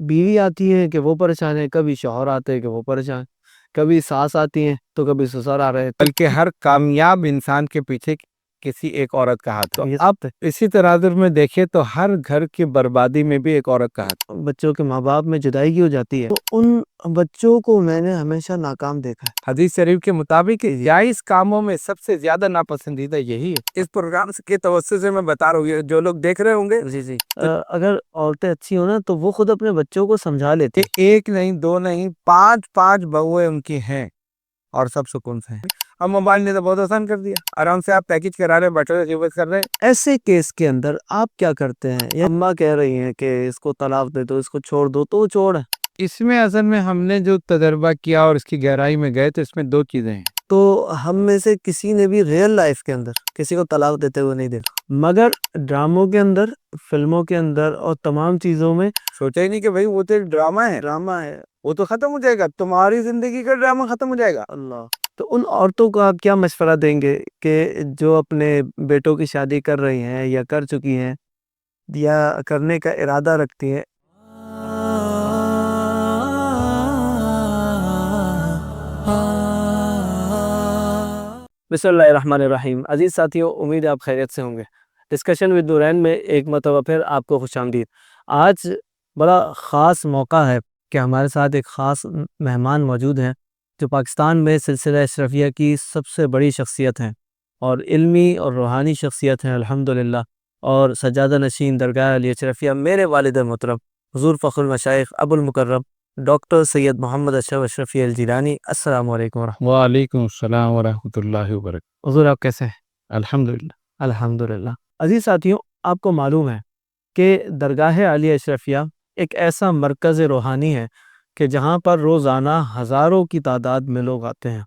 بیوی آتی ہے کہ وہ پریشان ہے، کبھی شوہر آتے ہیں کہ وہ پریشان، کبھی ساس آتی ہیں تو کبھی سسر آ رہے ہیں، بلکہ ہر کامیاب انسان کے پیچھے کسی ایک عورت کا ہاتھ ہے۔ یہ اب اسی تناظر میں دیکھیں تو ہر گھر کی بربادی میں بھی ایک عورت کا ہاتھ ہے۔ بچوں کے ماں باپ میں جدائی کی ہو جاتی ہے تو ان بچوں کو میں نے ہمیشہ ناکام دیکھا ہے۔ حدیث شریف کے مطابق جائز کاموں میں سب سے زیادہ ناپسندیدہ یہی ہے۔ اس پروگرام کے توسط سے میں بتا رہا ہوں، جو لوگ دیکھ رہے ہوں گے اگر عورتیں اچھی ہوں نا تو وہ خود اپنے بچوں کو سمجھا لیتی کہ ایک نہیں، دو نہیں، پانچ بہویں ان کی ہیں اور سب سکون سے ہیں۔ اب موبائل نے تو بہت آسان کر دیا، آرام سے آپ پیکج کرا رہے، بیٹھے ریویو کر رہے۔ ایسے کیس کے اندر آپ کیا کرتے ہیں؟ یا اماں کہہ رہی ہیں کہ اس کو طلاق دے دو، اس کو چھوڑ دو، تو وہ چھوڑ ہے۔ اس میں اصل میں ہم نے جو تجربہ کیا اور اس کی گہرائی میں گئے تو اس میں دو چیزیں ہیں۔ تو ہم میں سے کسی نے بھی ریئل لائف کے اندر کسی کو طلاق دیتے ہوئے نہیں دیکھا، مگر ڈراموں کے اندر، فلموں کے اندر اور تمام چیزوں میں سوچا ہی نہیں کہ بھائی وہ تو ڈرامہ ہے، وہ تو ختم ہو جائے گا، تمہاری زندگی کا ڈرامہ ختم ہو جائے گا۔ اللہ۔ تو ان عورتوں کو آپ کیا مشورہ دیں گے کہ جو اپنے بیٹوں کی شادی کر رہی ہیں یا کر چکی ہیں یا کرنے کا ارادہ رکھتی ہیں؟ بسم اللہ الرحمن الرحیم۔ عزیز ساتھیوں، امید ہے آپ خیریت سے ہوں گے۔ ڈسکشن ود نورین میں ایک مرتبہ پھر آپ کو خوش آمدید۔ آج بڑا خاص موقع ہے کہ ہمارے ساتھ ایک خاص مہمان موجود ہیں جو پاکستان میں سلسلہ اشرفیہ کی سب سے بڑی شخصیت ہیں اور علمی اور روحانی شخصیت ہیں الحمدللہ، اور سجادہ نشین درگاہ علی اشرفیہ میرے والد محترم حضور فخر المشائخ ابو المکرم ڈاکٹر سید محمد اشرف اشرفی الجیلانی۔ السلام علیکم ورحمۃ وعلیکم السلام ورحمۃ اللہ وبرکاتہ۔ حضور، آپ کیسے ہیں؟ الحمدللہ۔ الحمدللہ۔ عزیز ساتھیوں، آپ کو معلوم ہے کہ درگاہ علی اشرفیہ ایک ایسا مرکز روحانی ہے کہ جہاں پر روزانہ ہزاروں کی تعداد میں لوگ آتے ہیں،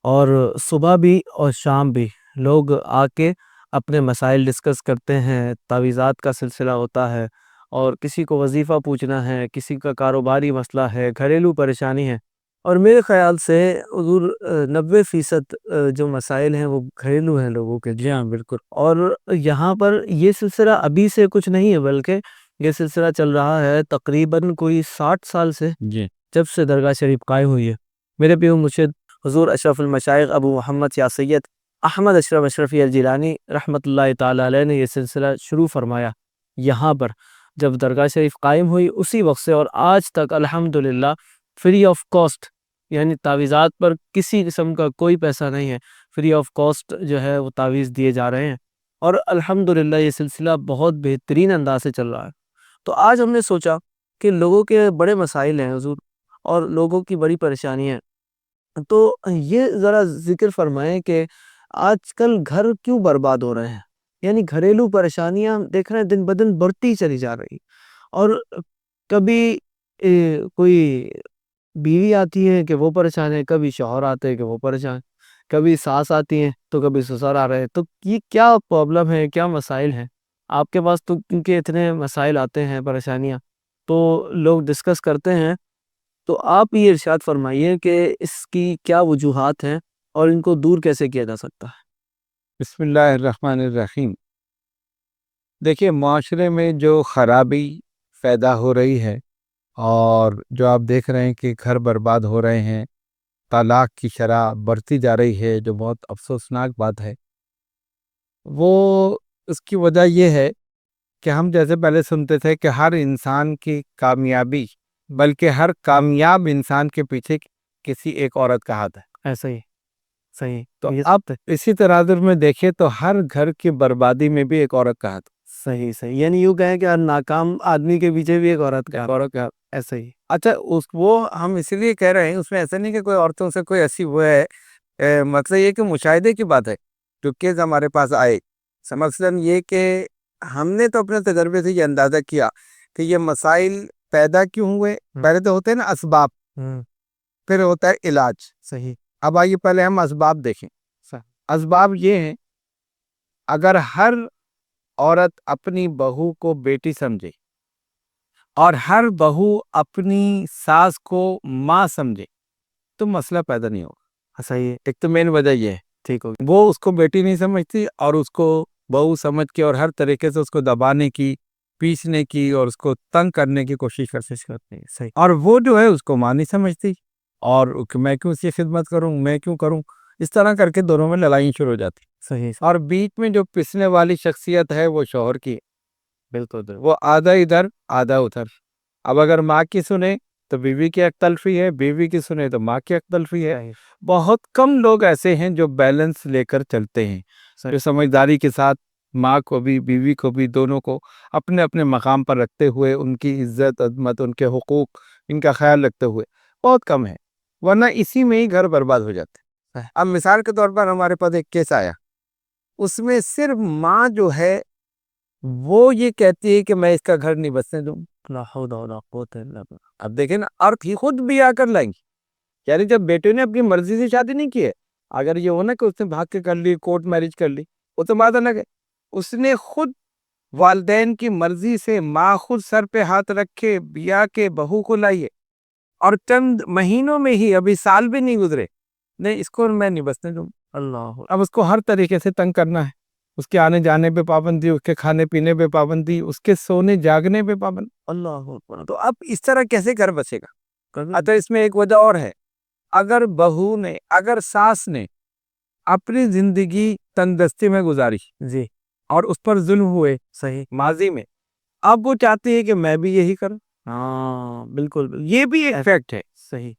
اور صبح بھی اور شام بھی لوگ آ کے اپنے مسائل ڈسکس کرتے ہیں، تعویذات کا سلسلہ ہوتا ہے، اور کسی کو وظیفہ پوچھنا ہے، کسی کا کاروباری مسئلہ ہے، گھریلو پریشانی ہے، اور میرے خیال سے حضور 90% جو مسائل ہیں وہ گھریلو ہیں لوگوں کے۔ جی ہاں، بالکل۔ اور یہاں پر یہ سلسلہ ابھی سے کچھ نہیں ہے، بلکہ یہ سلسلہ چل رہا ہے تقریباً کوئی 60 سال سے، جی، جب سے درگاہ شریف قائم ہوئی ہے۔ میرے پیو مرشد حضور اشرف المشائخ ابو محمد یا سید احمد اشرف اشرفی الجیلانی رحمۃ اللہ تعالی علیہ نے یہ سلسلہ شروع فرمایا یہاں پر جب درگاہ شریف قائم ہوئی، اسی وقت سے اور آج تک الحمدللہ فری آف کاسٹ، یعنی تعویذات پر کسی قسم کا کوئی پیسہ نہیں ہے، فری آف کاسٹ جو ہے وہ تعویذ دیے جا رہے ہیں، اور الحمدللہ یہ سلسلہ بہت بہترین انداز سے چل رہا ہے۔ تو آج ہم نے سوچا کہ لوگوں کے بڑے مسائل ہیں حضور، اور لوگوں کی بڑی پریشانی ہے، تو یہ ذرا ذکر فرمائیں کہ آج کل گھر کیوں برباد ہو رہے ہیں؟ یعنی گھریلو پریشانیاں دیکھ رہے ہیں دن بدن بڑھتی چلی جا رہی، اور کبھی کوئی بیوی آتی ہے کہ وہ پریشان ہے، کبھی شوہر آتے ہیں کہ وہ پریشان، کبھی ساس آتی ہیں تو کبھی سسر آ رہے ہیں۔ تو یہ کیا پرابلم ہے، کیا مسائل ہیں آپ کے پاس؟ تو کیونکہ اتنے مسائل آتے ہیں، پریشانیاں تو لوگ ڈسکس کرتے ہیں، تو آپ یہ ارشاد فرمائیے کہ اس کی کیا وجوہات ہیں اور ان کو دور کیسے کیا جا سکتا ہے؟ بسم اللہ الرحمن الرحیم۔ دیکھیے، معاشرے میں جو خرابی پیدا ہو رہی ہے اور جو آپ دیکھ رہے ہیں کہ گھر برباد ہو رہے ہیں، طلاق کی شرح بڑھتی جا رہی ہے، جو بہت افسوسناک بات ہے، وہ اس کی وجہ یہ ہے کہ ہم جیسے پہلے سنتے تھے کہ ہر انسان کی کامیابی، بلکہ ہر کامیاب انسان کے پیچھے کسی ایک عورت کا ہاتھ ہے۔ ایسا ہی صحیح۔ تو آپ اسی تناظر میں دیکھیں تو ہر گھر کی بربادی میں بھی ایک عورت کا ہاتھ ہے۔ صحیح، یعنی یوں کہیں کہ ہر ناکام آدمی کے پیچھے بھی ایک عورت کا ہے۔ ایسا ہی۔ اچھا، وہ ہم اسی لیے کہہ رہے ہیں، اس میں ایسا نہیں کہ کوئی عورتوں سے کوئی ایسی وہ ہے، مطلب یہ کہ مشاہدے کی بات ہے جو کیس ہمارے پاس آئے۔ مثلاً یہ کہ ہم نے تو اپنے تجربے سے یہ اندازہ کیا کہ یہ مسائل پیدا کیوں ہوئے۔ پہلے تو ہوتے ہیں نا اسباب، پھر ہوتا ہے علاج۔ صحیح۔ اب آئیے پہلے ہم اسباب دیکھیں۔ اسباب یہ ہیں، اگر ہر عورت اپنی بہو کو بیٹی سمجھے اور ہر بہو اپنی ساس کو ماں سمجھے تو مسئلہ پیدا نہیں ہوگا۔ صحیح ہے۔ ایک تو مین وجہ یہ ہے، ٹھیک ہوگی۔ وہ اس کو بیٹی نہیں سمجھتی اور اس کو بہو سمجھ کے اور ہر طریقے سے اس کو دبانے کی پیسنے کی اور اس کو تنگ کرنے کی کوشش کرتے ہیں. صحیح اور وہ جو ہے اس کو ماں نہیں سمجھتی، اور میں کیوں اس کی خدمت کروں، میں کیوں کروں، اس طرح کر کے دونوں میں لڑائیں شروع ہو جاتی. صحیح اور بیچ میں جو پسنے والی شخصیت ہے وہ شوہر کی ہے. بالکل وہ آدھا ادھر آدھا ادھر. اب اگر ماں کی سنے تو بیوی کی حق تلفی ہے، بیوی کی سنے تو ماں کی حق تلفی ہے. صحیح بہت کم لوگ ایسے ہیں جو بیلنس لے کر چلتے ہیں، جو سمجھداری کے ساتھ ماں کو بھی بیوی کو بھی دونوں کو اپنے اپنے مقام پر رکھتے ہوئے ان کی عزت عظمت، ان کے حقوق، ان کا خیال رکھتے ہوئے بہت کم ہے. ورنہ اسی میں ہی گھر برباد ہو جاتے. اب مثال کے طور پر ہمارے پاس ایک کیس آیا، اس میں صرف ماں جو ہے وہ یہ کہتی ہے کہ میں اس کا گھر نہیں بسنے دوں. لا حول ولا قوت الا باللہ. اب دیکھیں نا، اور خود بھی آ کر لائیں گی. یعنی جب بیٹے نے اپنی مرضی سے شادی نہیں کی ہے، اگر یہ ہونا کہ اس نے بھاگ کے کر لی، کورٹ میرج کر لی، وہ تو بات الگ ہے. اس نے خود والدین کی مرضی سے، ماں خود سر پہ ہاتھ رکھے بیاہ کے بہو کو لائیے، اور چند مہینوں میں ہی، ابھی سال بھی نہیں گزرے، نہیں اس کو میں نہیں بسنے دوں. اللہ اب اس کو ہر طریقے سے تنگ کرنا ہے، اس کے آنے جانے پہ پابندی، اس کے کھانے پینے پہ پابندی، اس کے سونے جاگنے پہ پابندی. اللہ اکبر. تو اب اس طرح کیسے گھر بچے گا؟ کبھی اچھا، اس میں ایک وجہ اور ہے. اگر بہو نے، اگر ساس نے اپنی زندگی تندرستی میں گزاری جی اور اس پر ظلم ہوئے صحیح. ماضی میں، اب وہ چاہتی ہے کہ میں بھی یہی کروں. ہاں بالکل بالکل. یہ بھی ایک فیکٹ ہے. صحیح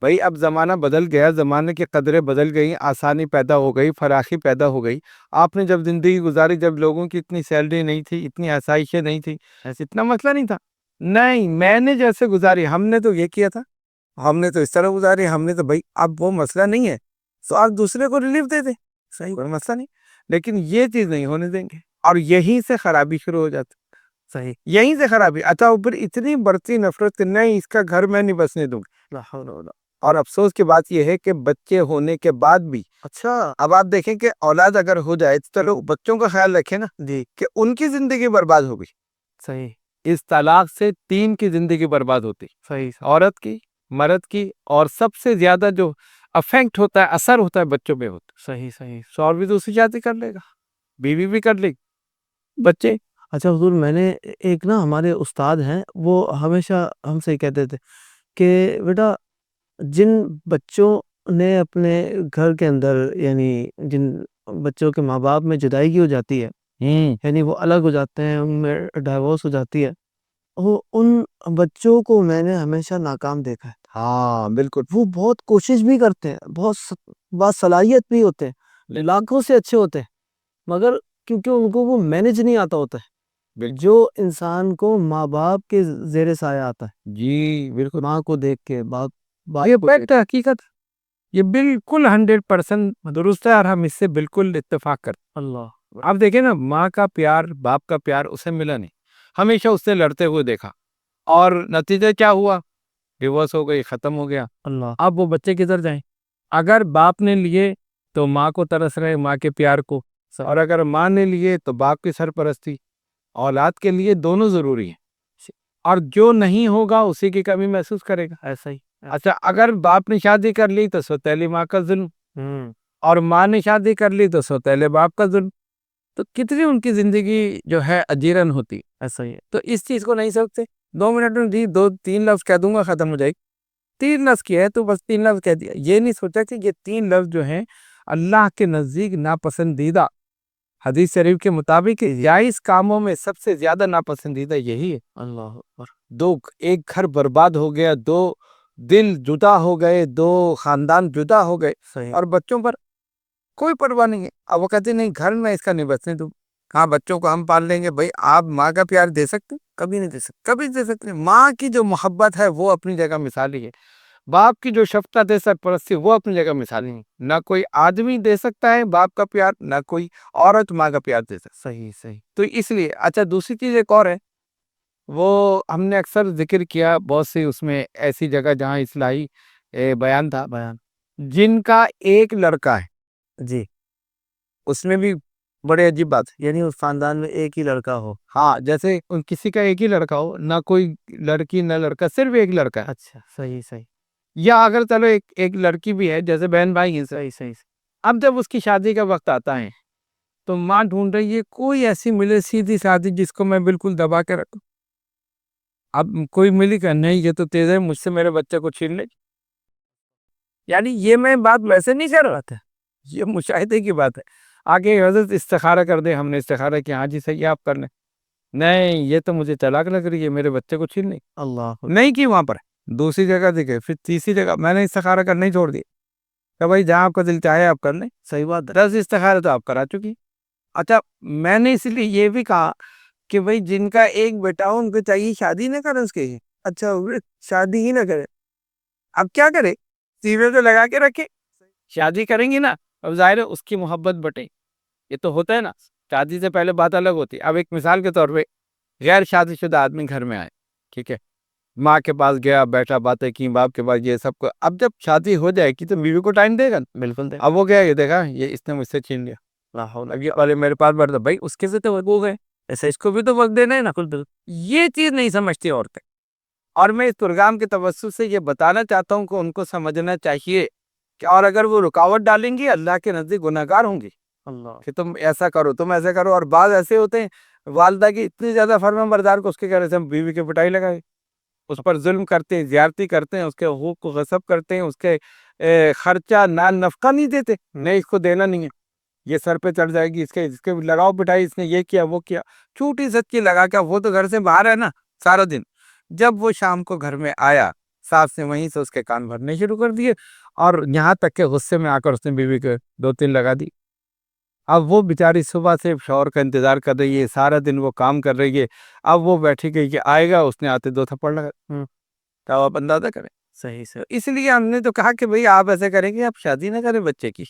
بھائی اب زمانہ بدل گیا، زمانے کی قدریں بدل گئی، آسانی پیدا ہو گئی، فراخی پیدا ہو گئی. آپ نے جب زندگی گزاری، جب لوگوں کی اتنی سیلری نہیں تھی، اتنی آسائشیں نہیں تھی، اتنا مسئلہ نہیں تھا. نہیں، میں نے جیسے گزاری، ہم نے تو یہ کیا تھا، ہم نے تو اس طرح گزاری، ہم نے تو بھائی اب وہ مسئلہ نہیں ہے تو آپ دوسرے کو ریلیف دے دیں. صحیح کوئی مسئلہ نہیں. لیکن یہ چیز نہیں ہونے دیں گے، اور یہیں سے خرابی شروع ہو جاتی. صحیح. یہیں سے خرابی. اچھا، اوپر اتنی بڑھتی نفرت کہ نہیں، اس کا گھر میں نہیں بسنے دوں گی. لا حول ولا. اور افسوس کی بات یہ ہے کہ بچے ہونے کے بعد بھی، اچھا اب آپ دیکھیں کہ اولاد اگر ہو جائے تو لوگ بچوں کا خیال رکھیں نا، جی کہ ان کی زندگی برباد ہو گئی. صحیح اس طلاق سے 3 کی زندگی برباد ہوتی، صحیح عورت کی، مرد کی، اور سب سے زیادہ جو افیکٹ ہوتا ہے، اثر ہوتا ہے، بچوں پہ ہوتا ہے. صحیح صحیح. شوہر بھی دوسری شادی کر لے گا، بیوی بھی کر لے گی، بچے. اچھا حضور، میں نے ایک نا، ہمارے استاد ہیں، وہ ہمیشہ ہم سے کہتے تھے کہ بیٹا، جن بچوں نے اپنے گھر کے اندر، یعنی جن بچوں کے ماں باپ میں جدائی ہو جاتی ہے، یعنی وہ الگ ہو جاتے ہیں، ان میں ڈائیورس ہو جاتی ہے، وہ ان بچوں کو میں نے ہمیشہ ناکام دیکھا ہے. ہاں بالکل. وہ بہت کوشش بھی کرتے ہیں، بہت باصلاحیت بھی ہوتے ہیں، لاکھوں سے اچھے ہوتے ہیں، مگر کیونکہ ان کو وہ مینج نہیں آتا ہوتا ہے جو انسان کو ماں باپ کے زیر سایہ آتا ہے. جی بالکل. ماں کو دیکھ کے، باپ یہ کو فیکٹ ہے، حقیقت. یہ بالکل 100% درست ہے، اور ہم اس سے بالکل اتفاق کرتے ہیں. اللہ آپ دیکھیں نا، ماں کا پیار، باپ کا پیار اسے ملا نہیں، ہمیشہ اس سے لڑتے ہوئے دیکھا، اور نتیجہ کیا ہوا؟ ڈیورس ہو گئی، ختم ہو گیا. اللہ. اب وہ بچے کدھر جائیں؟ اگر باپ نے لیے تو ماں کو ترس رہے، ماں کے پیار کو، اور اگر ماں نے لیے تو باپ کی سرپرستی. اولاد کے لیے دونوں ضروری ہیں، اور جو نہیں ہوگا اسی کی کمی محسوس کرے گا. ایسا ہی. اچھا، اگر باپ نے شادی کر لی تو سوتیلی ماں کا ظلم، اور ماں نے شادی کر لی تو سوتیلے باپ کا ظلم. تو کتنی ان کی زندگی جو ہے اجیرن ہوتی. ایسا ہی ہے. تو اس چیز کو نہیں سوچتے. 2 منٹ میں جی 2-3 لفظ کہہ دوں گا، ختم ہو جائے گی. 3 لفظ کی ہے تو بس 3 لفظ کہہ دیا. یہ نہیں سوچا کہ یہ 3 لفظ جو ہیں اللہ کے نزدیک ناپسندیدہ، حدیث شریف کے مطابق جائز کاموں میں سب سے زیادہ ناپسندیدہ یہی ہے. اللہ اکبر. ایک گھر برباد ہو گیا، 2 دل جدا ہو گئے، 2 خاندان جدا ہو گئے، صحیح. اور بچوں پر کوئی پرواہ نہیں ہے. اب وہ کہتے نہیں، گھر میں اس کا نہیں بسنے دوں. ہاں، بچوں کو ہم پال لیں گے. بھائی آپ ماں کا پیار دے سکتے؟ کبھی نہیں دے سکتے. کبھی دے سکتے. ماں کی جو محبت ہے وہ اپنی جگہ مثالی ہے. باپ کی جو شفقت ہے، سرپرستی، وہ اپنی جگہ مثالی ہے. نہ کوئی آدمی دے سکتا ہے باپ کا پیار، نہ کوئی عورت ماں کا پیار دے سکتا. صحیح صحیح. تو اس لیے اچھا، دوسری چیز ایک اور ہے، وہ ہم نے اکثر ذکر کیا بہت سی، اس میں ایسی جگہ جہاں اصلاحی بیان تھا، بیان. جن کا ایک لڑکا ہے. جی. اس میں بھی بڑے عجیب بات ہے. یعنی اس خاندان میں ایک ہی لڑکا ہو. ہاں، جیسے کسی کا ایک ہی لڑکا ہو، نہ کوئی لڑکی نہ لڑکا، صرف ایک لڑکا ہے. اچھا صحیح صحیح. یا اگر چلو ایک لڑکی بھی ہے، جیسے بہن بھائی ہیں. صحیح صحیح. اب جب اس کی شادی کا وقت آتا ہے تو ماں ڈھونڈ رہی ہے کوئی ایسی ملے سیدھی سادھی جس کو میں بالکل دبا کے رکھوں. اب کوئی ملی کہ نہیں یہ تو تیز ہے, مجھ سے میرے بچے کو چھین لے. یعنی یہ میں بات ویسے نہیں کر رہا تھا, یہ مشاہدے کی بات ہے. آگے حضرت استخارہ کر دے, ہم نے استخارہ کیا, ہاں جی صحیح آپ کر لیں. نہیں یہ تو مجھے طلاق لگ رہی ہے, میرے بچے کو چھین نہیں. اللہ نہیں کی وہاں پر, دوسری جگہ دیکھے, پھر تیسری جگہ میں نے استخارہ کرنا ہی چھوڑ دیا کہ بھائی جہاں آپ کا دل چاہے آپ کر لیں. صحیح بات ہے. 10 استخارہ تو آپ کرا چکی. اچھا میں نے اس لیے یہ بھی کہا کہ بھئی جن کا ایک بیٹا ہو ان کو چاہیے شادی نہ کریں اس کے. اچھا شادی ہی نہ کرے, اب کیا کرے, سیوے تو لگا کے رکھے. شادی کریں گی نا, اب ظاہر ہے اس کی محبت بٹے. یہ تو ہوتا ہے نا, شادی سے پہلے بات الگ ہوتی ہے. اب ایک مثال کے طور پہ غیر شادی شدہ آدمی گھر میں آئے, ٹھیک ہے, ماں کے پاس گیا, بیٹھا, باتیں کی, باپ کے پاس, یہ سب کو. اب جب شادی ہو جائے گی تو بیوی کو ٹائم دے گا. بالکل دے. اب وہ گیا, یہ دیکھا یہ اس نے مجھ سے چھین لیا, اب یہ والے میرے پاس بیٹھتا, بھائی اس کے سے تو وہ گئے, ایسے اس کو بھی تو وقت دینا ہے نا. یہ چیز نہیں سمجھتی عورتیں. اور میں اس پروگرام کے توسط سے یہ بتانا چاہتا ہوں کہ ان کو سمجھنا چاہیے کہ اور اگر وہ رکاوٹ ڈالیں گی اللہ کے نزدیک گناہگار ہوں گی. اللہ کہ تم ایسا کرو, تم ایسا کرو. اور بعض ایسے ہوتے ہیں والدہ کی اتنی زیادہ فرمان بردار کو اس کے کہنے سے ہم بیوی کے پٹائی لگائے, اس پر ظلم کرتے ہیں, زیارتی کرتے ہیں, اس کے حقوق کو غصب کرتے ہیں, اس کے خرچہ نان نفقہ نہیں دیتے, نہیں اس کو دینا نہیں ہے, یہ سر پہ چڑھ جائے گی, اس کے لگاؤ پٹائی, اس نے یہ کیا وہ کیا, چھوٹی سچی لگا کے. وہ تو گھر سے باہر ہے نا سارا دن. جب وہ شام کو گھر میں آیا, ساس نے وہیں سے اس کے کان بھرنے شروع کر دیے, اور یہاں تک کہ غصے میں آ کر اس نے بیوی کے 2-3 لگا دی. اب وہ بیچاری صبح سے شوہر کا انتظار کر رہی ہے, سارا دن وہ کام کر رہی ہے. اب وہ بیٹھی گئی کہ آئے گا, اس نے آتے 2 تھپڑ لگا. کیا آپ اندازہ کریں. صحیح سے. اس لیے ہم نے تو کہا کہ بھئی آپ ایسے کریں گے, آپ شادی نہ کریں بچے کی,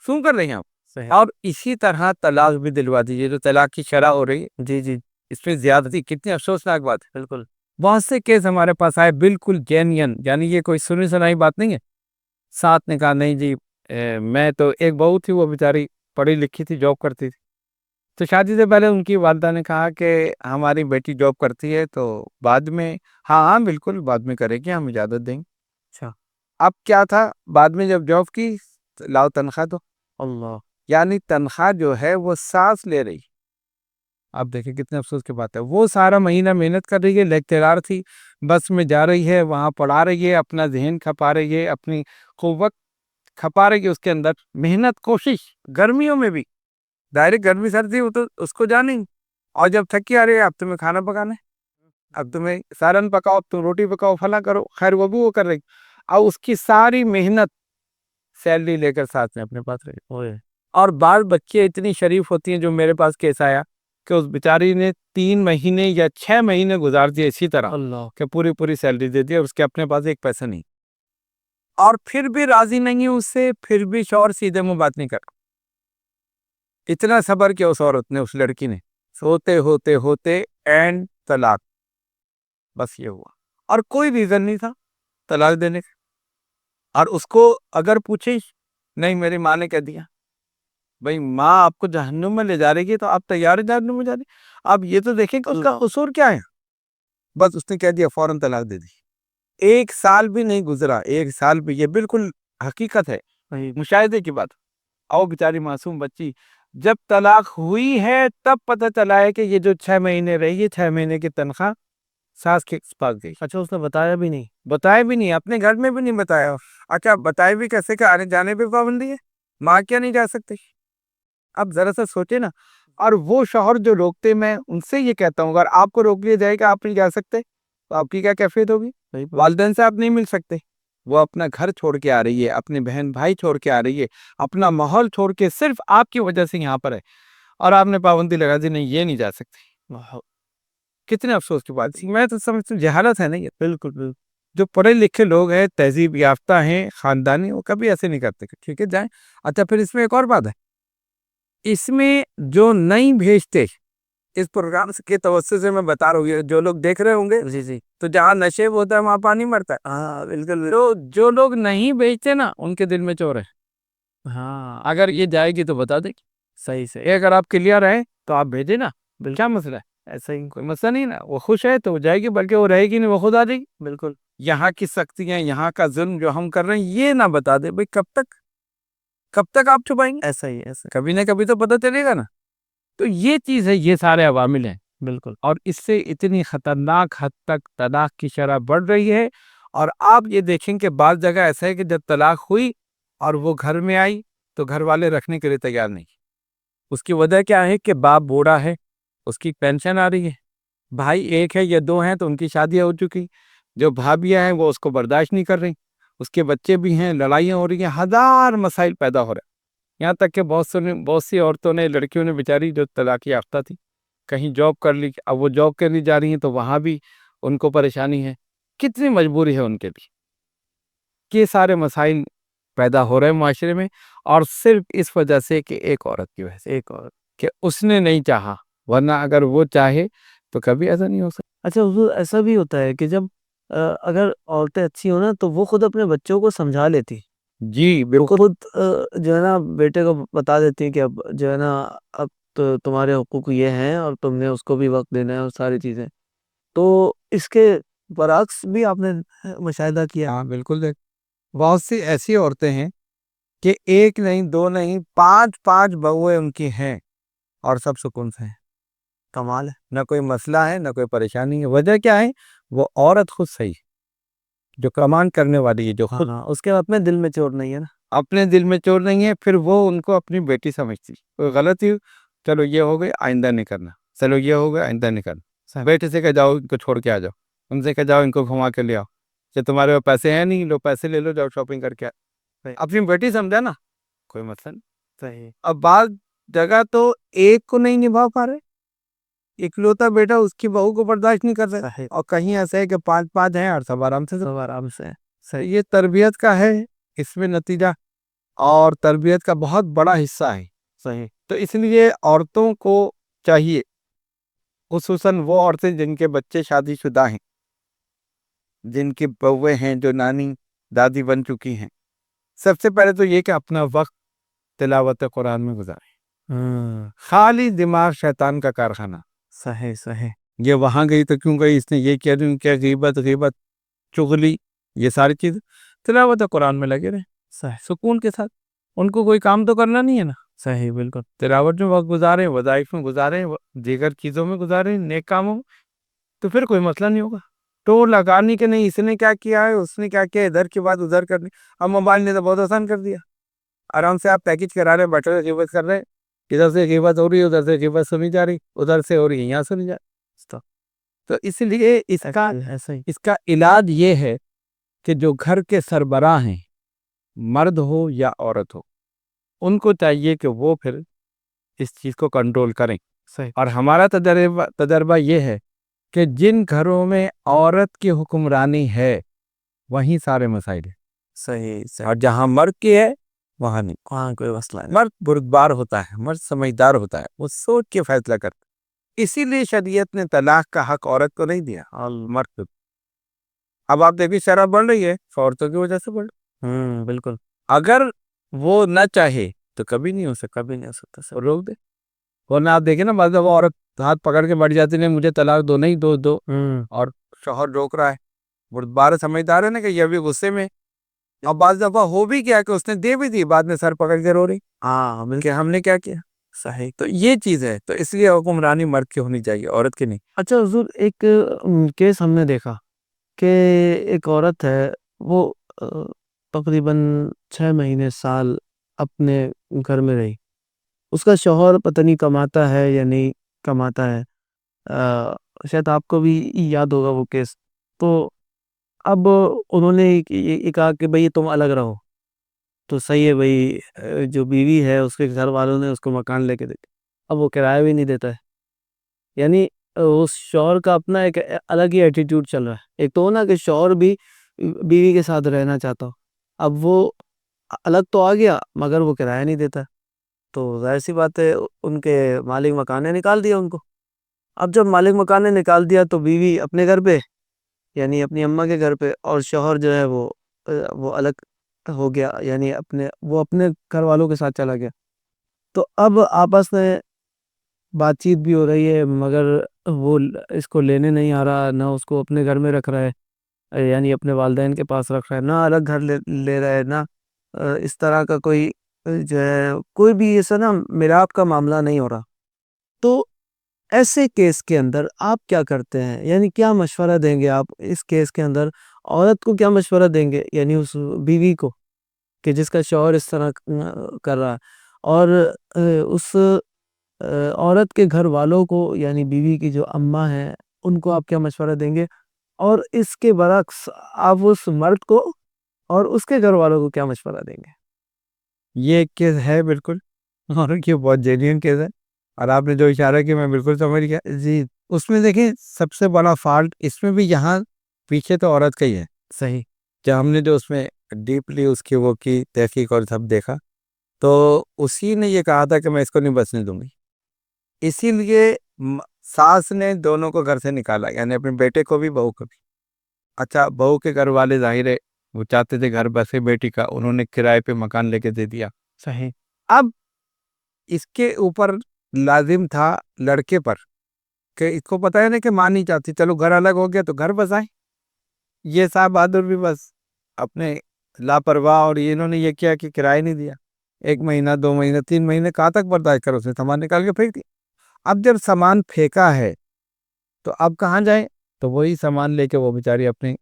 کیوں کر رہے ہیں آپ. صحیح. اور اسی طرح طلاق بھی دلوا دیجیے. جو طلاق کی شرح ہو رہی ہے, جی جی اس میں زیادتی, کتنی افسوسناک بات ہے. بالکل. بہت سے کیس ہمارے پاس آئے بالکل جینین, یعنی یہ کوئی سنی سنائی بات نہیں ہے. ساتھ نے کہا نہیں جی میں تو, ایک بہو تھی وہ بیچاری پڑھی لکھی تھی, جاب کرتی تھی, تو شادی سے پہلے ان کی والدہ نے کہا کہ ہماری بیٹی جاب کرتی ہے تو بعد میں, ہاں ہاں بالکل بعد میں کرے گی, ہم اجازت دیں گے. اچھا. اب کیا تھا, بعد میں جب جاب کی, لاؤ تنخواہ دو. اللہ. یعنی تنخواہ جو ہے وہ ساس لے رہی. آپ دیکھیں کتنے افسوس کی بات ہے. وہ سارا مہینہ محنت کر رہی ہے, لیکچرار تھی, بس میں جا رہی ہے, وہاں پڑھا رہی ہے, اپنا ذہن کھپا رہی ہے, اپنی قوت کھپا رہی ہے اس کے اندر, محنت کوشش, گرمیوں میں بھی. ڈائریکٹ گرمی سردی وہ تو اس کو جانیں. اور جب تھکی آ رہی ہے, اب تمہیں کھانا پکانا ہے, اب تمہیں سالن پکاؤ, اب تم روٹی پکاؤ, فلاں کرو. خیر وہ بھی وہ کر رہی, اور اس کی ساری محنت سیلری لے کر ساتھ میں اپنے پاس رہی. اور بعض بچے اتنی شریف ہوتی ہیں, جو میرے پاس کیس آیا کہ اس بیچاری نے 3 مہینے یا 6 مہینے گزار دیے اسی طرح, اللہ. کہ پوری سیلری دے دی, اور اس کے اپنے پاس ایک پیسہ نہیں. اور پھر بھی راضی نہیں ہے اس سے, پھر بھی شوہر سیدھے منہ بات نہیں کر. اتنا صبر کیا اس عورت نے, اس لڑکی نے, سوتے ہوتے ہوتے اینڈ طلاق. بس یہ ہوا, اور کوئی ریزن نہیں تھا طلاق دینے کا. اور اس کو اگر پوچھے, نہیں میری ماں نے کہہ دیا. بھئی ماں آپ کو جہنم میں لے جا رہی ہے تو آپ تیار ہیں جہنم میں جانے. اب یہ تو دیکھیں کہ اس کا قصور کیا ہے. بس اس نے کہہ دیا, فوراً طلاق دے دی. 1 سال بھی نہیں گزرا, 1 سال بھی, یہ بالکل حقیقت ہے, مشاہدے کی بات. اور بیچاری معصوم بچی, جب طلاق ہوئی ہے تب پتہ چلا ہے کہ یہ جو 6 مہینے رہی ہے, 6 مہینے کی تنخواہ ساس کے پاس گئی. اچھا اس نے بتایا بھی نہیں. بتایا بھی نہیں, اپنے گھر میں بھی نہیں بتایا. اچھا بتائے بھی کیسے کہ آنے جانے پہ پابندی ہے, ماں کیا نہیں جا سکتی. اب ذرا سا سوچے نا. اور وہ شوہر جو روکتے, میں ان سے یہ کہتا ہوں, اگر آپ کو روک لیا جائے کہ آپ نہیں جا سکتے تو آپ کی کیا کیفیت ہوگی. والدین سے آپ نہیں مل سکتے, وہ اپنا گھر چھوڑ کے آ رہی ہے, اپنے بہن بھائی چھوڑ کے آ رہی ہے, اپنا ماحول چھوڑ کے صرف آپ کی وجہ سے یہاں پر ہے, اور آپ نے پابندی لگا دی, نہیں یہ نہیں جا سکتی. کتنے افسوس کی بات. میں تو سمجھتا ہوں جہالت ہے نا یہ. بالکل بالکل. جو پڑھے لکھے لوگ ہیں, تہذیب یافتہ ہیں, خاندانی, وہ کبھی ایسے نہیں کرتے. ٹھیک ہے جائیں. اچھا پھر اس میں ایک اور بات ہے, اس میں جو نہیں بھیجتے, اس پروگرام کے توسط سے میں بتا رہا ہوں, جو لوگ دیکھ رہے ہوں گے, جی جی. تو جہاں نشے ہوتا ہے وہاں پانی مرتا ہے. ہاں بالکل. تو جو لوگ نہیں بھیجتے نا, ان کے دل میں چور ہے. ہاں اگر یہ جائے گی تو بتا دے گی. صحیح سے. اگر آپ کلیئر ہے تو آپ بھیجیں نا, کیا مسئلہ ہے. ایسا ہی. کوئی مسئلہ نہیں نا, وہ خوش ہے تو وہ جائے گی, بلکہ وہ رہے گی نہیں, وہ خود آ جائے گی. بالکل. یہاں کی سختیاں, یہاں کا ظلم جو ہم کر رہے ہیں, یہ نہ بتا دے. بھئی کب تک کب تک آپ چھپائیں گے؟ ایسا ہی ایسا کبھی نہ کبھی تو پتہ چلے گا نا. تو یہ چیز ہے، یہ سارے عوامل ہیں، بالکل. اور اس سے اتنی خطرناک حد تک طلاق کی شرح بڑھ رہی ہے. اور آپ یہ دیکھیں کہ بعض جگہ ایسا ہے کہ جب طلاق ہوئی اور وہ گھر میں آئی تو گھر والے رکھنے کے لیے تیار نہیں. اس کی وجہ کیا ہے کہ باپ بوڑھا ہے، اس کی پینشن آ رہی ہے، بھائی ایک ہے یا دو ہیں تو ان کی شادیاں ہو چکی، جو بھابیاں ہیں وہ اس کو برداشت نہیں کر رہی، اس کے بچے بھی ہیں، لڑائیاں ہو رہی ہیں، ہزار مسائل پیدا ہو رہے ہیں. یہاں تک کہ بہت سی عورتوں نے، لڑکیوں نے بیچاری جو طلاق یافتہ تھی، کہیں جاب کر لی، اب وہ جاب کرنے جا رہی ہیں تو وہاں بھی ان کو پریشانی ہے. کتنی مجبوری ہے ان کے لیے. یہ سارے مسائل پیدا ہو رہے ہیں معاشرے میں، اور صرف اس وجہ سے کہ ایک عورت کی وجہ سے، ایک اور. کہ اس نے نہیں چاہا، ورنہ اگر وہ چاہے تو کبھی ایسا نہیں ہو سکتا. اچھا حضور، ایسا بھی ہوتا ہے کہ جب اگر عورتیں اچھی ہوں نا تو وہ خود اپنے بچوں کو سمجھا لیتی، جی بالکل. خود جو ہے نا بیٹے کو بتا دیتی کہ اب جو ہے نا اب تو تمہارے حقوق یہ ہیں اور تم نے اس کو بھی وقت دینا ہے اور ساری چیزیں. تو اس کے برعکس بھی آپ نے مشاہدہ کیا. ہاں بالکل. دیکھ، بہت سی ایسی عورتیں ہیں کہ ایک نہیں، دو نہیں، پانچ پانچ بہویں ان کی ہیں اور سب سکون سے ہیں. کمال ہے. نہ کوئی مسئلہ ہے، نہ کوئی پریشانی ہے. وجہ کیا ہے؟ وہ عورت خود صحیح ہے، جو کمان کرنے والی ہے، جو خود ہاں، اس کے اپنے دل میں چور نہیں ہے نا. اپنے دل میں چور نہیں ہے. پھر وہ ان کو اپنی بیٹی سمجھتی. کوئی غلطی، چلو یہ ہو گئی، آئندہ نہیں کرنا. چلو یہ ہو گیا، آئندہ نہیں کرنا. بیٹے سے کہ جاؤ ان کو چھوڑ کے آ جاؤ، ان سے کہ جاؤ ان کو گھما کے لے آؤ. کہ تمہارے پاس پیسے ہیں نہیں، لو پیسے لے لو، جاؤ شاپنگ کر کے آؤ. اپنی بیٹی سمجھا نا، کوئی مسئلہ نہیں. صحیح. اب بعض جگہ تو ایک کو نہیں نبھا پا رہے، اکلوتا بیٹا اس کی بہو کو برداشت نہیں کر رہے، صحیح. اور کہیں ایسا ہے کہ پانچ پانچ ہیں اور سب آرام سے. سب آرام سے. صحیح. یہ تربیت کا ہے اس میں نتیجہ، اور تربیت کا بہت بڑا حصہ ہے. صحیح. تو اس لیے عورتوں کو چاہیے، خصوصاً وہ عورتیں جن کے بچے شادی شدہ ہیں، جن کی بہویں ہیں، جو نانی دادی بن چکی ہیں، سب سے پہلے تو یہ کہ اپنا وقت تلاوت قرآن میں گزاریں. خالی دماغ شیطان کا کارخانہ. صحیح. صحیح. یہ وہاں گئی تو کیوں گئی، اس نے یہ کیا، کیا غیبت چغلی، یہ ساری چیز. تلاوت قرآن میں لگے رہے صحیح. سکون کے ساتھ. ان کو کوئی کام تو کرنا نہیں ہے نا. صحیح. بالکل. تلاوت میں وقت گزاریں، وظائف میں گزاریں، دیگر چیزوں میں گزاریں، نیک کاموں میں، تو پھر کوئی مسئلہ نہیں ہوگا. تو لگانی کہ نہیں اس نے کیا کیا ہے، اس نے کیا کیا، ادھر کی بات ادھر کرنی. اب موبائل نے تو بہت آسان کر دیا. آرام سے آپ پیکج کرا رہے، بیٹھے غیبت کر رہے، ادھر سے غیبت ہو رہی ہے، ادھر سے غیبت سنی جا رہی، ادھر سے ہو رہی ہے، یہاں سنی جا رہی. تو اس لیے ایسا ہی. اس کا علاج یہ ہے کہ جو گھر کے سربراہ ہیں، مرد ہو یا عورت ہو، ان کو چاہیے کہ وہ پھر اس چیز کو کنٹرول کریں. صحیح. اور ہمارا تجربہ یہ ہے کہ جن گھروں میں عورت کی حکمرانی ہے وہیں سارے مسائل ہیں. صحیح. اور جہاں مرد کی ہے وہاں نہیں. وہاں کوئی مسئلہ نہیں. مرد بردبار ہوتا ہے، مرد سمجھدار ہوتا ہے، وہ سوچ کے فیصلہ کرتا ہے. اسی لیے شریعت نے طلاق کا حق عورت کو نہیں دیا، مرد کو. اب آپ دیکھیں شرح بڑھ رہی ہے، عورتوں کی وجہ سے بڑھ رہی. بالکل. اگر وہ نہ چاہے تو کبھی نہیں ہو سکتا. کبھی نہیں ہو سکتا. اور روک دے. ورنہ آپ دیکھیں نا، بعض دفعہ عورت ہاتھ پکڑ کے بیٹھ جاتی ہے، مجھے طلاق دو، نہیں دو، اور شوہر روک رہا ہے. بردبار سمجھدار ہے نا کہ یہ ابھی غصے میں. اور بعض دفعہ ہو بھی کیا کہ اس نے دے بھی دی، بعد میں سر پکڑ کے رو رہی کہ ہم نے کیا کیا. صحیح. تو یہ چیز ہے. تو اس لیے حکمرانی مرد کی ہونی چاہیے، عورت کی نہیں. اچھا حضور، ایک کیس ہم نے دیکھا کہ ایک عورت ہے، وہ تقریباً 6 مہینے سال اپنے گھر میں رہی. اس کا شوہر پتہ نہیں کماتا ہے یا نہیں کماتا ہے. شاید آپ کو بھی یاد ہوگا وہ کیس. تو اب انہوں نے یہ کہا کہ بھئی تم الگ رہو. تو صحیح ہے بھئی، جو بیوی ہے اس کے گھر والوں نے اس کو مکان لے کے دے. اب وہ کرایہ بھی نہیں دیتا ہے. یعنی اس شوہر کا اپنا ایک الگ ہی ایٹیٹیوڈ چل رہا ہے. ایک تو نا کہ شوہر بھی بیوی کے ساتھ رہنا چاہتا ہو، اب وہ الگ تو آ گیا مگر وہ کرایہ نہیں دیتا. تو ظاہر سی بات ہے، ان کے مالک مکان نے نکال دیا ان کو. اب جب مالک مکان نے نکال دیا تو بیوی اپنے گھر پہ، یعنی اپنی اماں کے گھر پہ، اور شوہر جو ہے وہ الگ ہو گیا، یعنی وہ اپنے گھر والوں کے ساتھ چلا گیا. تو اب آپس میں بات چیت بھی ہو رہی ہے مگر وہ اس کو لینے نہیں آ رہا، نہ اس کو اپنے گھر میں رکھ رہا ہے، یعنی اپنے والدین کے پاس رکھ رہا ہے، نہ الگ گھر لے رہا ہے، نہ اس طرح کا کوئی جو ہے کوئی بھی ایسا نا میلاپ کا معاملہ نہیں ہو رہا، تو ایسے کیس کے اندر آپ کیا کرتے ہیں؟ یعنی کیا مشورہ دیں گے آپ اس کیس کے اندر؟ عورت کو کیا مشورہ دیں گے، یعنی اس بیوی کو کہ جس کا شوہر اس طرح کر رہا ہے، اور اس عورت کے گھر والوں کو، یعنی بیوی کی جو اماں ہیں، ان کو آپ کیا مشورہ دیں گے؟ اور اس کے برعکس آپ اس مرد کو اور اس کے گھر والوں کو کیا مشورہ دیں گے؟ یہ ایک کیس ہے بالکل، اور یہ بہت جینوین کیس ہے، اور آپ نے جو اشارہ کیا میں بالکل سمجھ گیا جی اس میں۔ دیکھیں سب سے بڑا فالٹ اس میں بھی یہاں پیچھے تو عورت کا ہی ہے۔ صحیح، جب ہم نے جو اس میں ڈیپلی اس کی وہ کی تحقیق اور سب دیکھا، تو اسی نے یہ کہا تھا کہ میں اس کو نہیں بچنے دوں گی، اسی لیے ساس نے دونوں کو گھر سے نکالا، یعنی اپنے بیٹے کو بھی بہو کو بھی۔ اچھا، بہو کے گھر والے ظاہر ہے وہ چاہتے تھے گھر بسے بیٹی کا، انہوں نے کرائے پہ مکان لے کے دے دیا۔ صحیح، اب اس کے اوپر لازم تھا لڑکے پر کہ اس کو پتا ہے نا کہ ماں نہیں چاہتی، چلو گھر الگ ہو گیا تو گھر بسائیں۔ یہ صاحب بہادر بھی بس اپنے لاپرواہ، اور انہوں نے یہ کیا کہ کرایہ نہیں دیا، 1 مہینہ 2 مہینہ 3 مہینے کہاں تک برداشت کرو، اس نے سامان نکال کے پھینک دیا۔ اب جب سامان پھینکا ہے تو اب کہاں جائیں؟ تو وہی سامان لے کے وہ بیچاری اپنے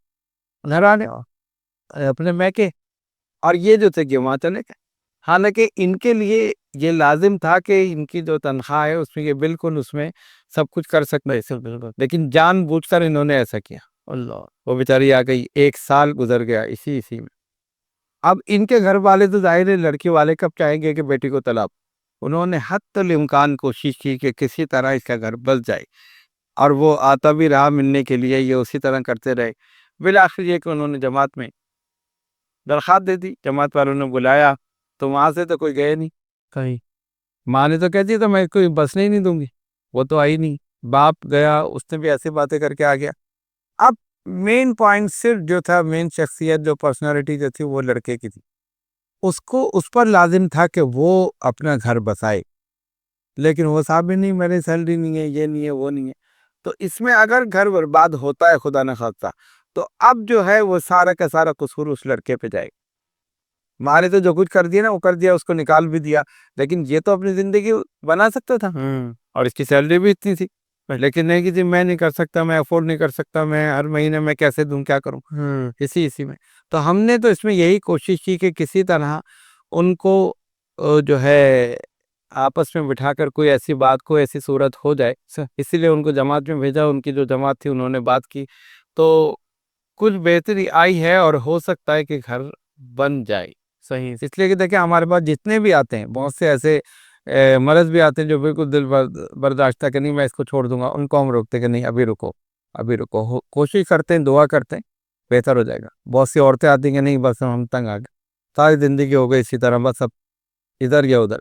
گھر آنے، اپنے میکے، اور یہ جو تھے کہ وہاں چلے گئے۔ حالانکہ ان کے لیے یہ لازم تھا کہ ان کی جو تنخواہ ہے اس میں یہ بالکل اس میں سب کچھ کر سکتے، بالکل، لیکن جان بوجھ کر انہوں نے ایسا کیا۔ اللہ، وہ بیچاری آ گئی، 1 سال گزر گیا اسی میں۔ اب ان کے گھر والے تو ظاہر ہے لڑکی والے کب چاہیں گے کہ بیٹی کو طلاق، انہوں نے حتی الامکان کوشش کی کہ کسی طرح اس کا گھر بس جائے، اور وہ آتا بھی رہا ملنے کے لیے، یہ اسی طرح کرتے رہے۔ بالآخر یہ کہ انہوں نے جماعت میں درخواست دے دی، جماعت والوں نے بلایا تو وہاں سے تو کوئی گئے نہیں۔ صحیح، ماں نے تو کہہ دیا تو میں کوئی بسنے ہی نہیں دوں گی، وہ تو آئی نہیں۔ باپ گیا، اس نے بھی ایسی باتیں کر کے آ گیا۔ اب مین پوائنٹ صرف جو تھا، مین شخصیت جو پرسنالٹی جو تھی وہ لڑکے کی تھی، اس کو اس پر لازم تھا کہ وہ اپنا گھر بسائے، لیکن وہ صاحب بھی نہیں، میرے سیلری نہیں ہے، یہ نہیں ہے، وہ نہیں ہے۔ تو اس میں اگر گھر برباد ہوتا ہے خدا نہ خواستہ، تو اب جو ہے وہ سارا کا سارا قصور اس لڑکے پہ جائے گا۔ ماں نے تو جو کچھ کر دیا نا وہ کر دیا، اس کو نکال بھی دیا، لیکن یہ تو اپنی زندگی بنا سکتا تھا، اور اس کی سیلری بھی اتنی تھی، لیکن نہیں کہ جی میں نہیں کر سکتا، میں افورڈ نہیں کر سکتا، میں ہر مہینے میں کیسے دوں، کیا کروں، اسی میں۔ تو ہم نے تو اس میں یہی کوشش کی کہ کسی طرح ان کو جو ہے آپس میں بٹھا کر کوئی ایسی بات، کوئی ایسی صورت ہو جائے، اسی لیے ان کو جماعت میں بھیجا۔ ان کی جو جماعت تھی انہوں نے بات کی تو کچھ بہتری آئی ہے، اور ہو سکتا ہے کہ گھر بن جائے۔ صحیح، اس لیے کہ دیکھیں ہمارے پاس جتنے بھی آتے ہیں، بہت سے ایسے مرض بھی آتے ہیں جو بالکل دل برداشتہ کہ نہیں میں اس کو چھوڑ دوں گا، ان کو ہم روکتے کہ نہیں ابھی رکو، ابھی رکو، کوشش کرتے ہیں، دعا کرتے ہیں، بہتر ہو جائے گا۔ بہت سی عورتیں آتی ہیں کہ نہیں بس ہم تنگ آ گئے، ساری زندگی ہو گئی اسی طرح، بس اب ادھر یا ادھر۔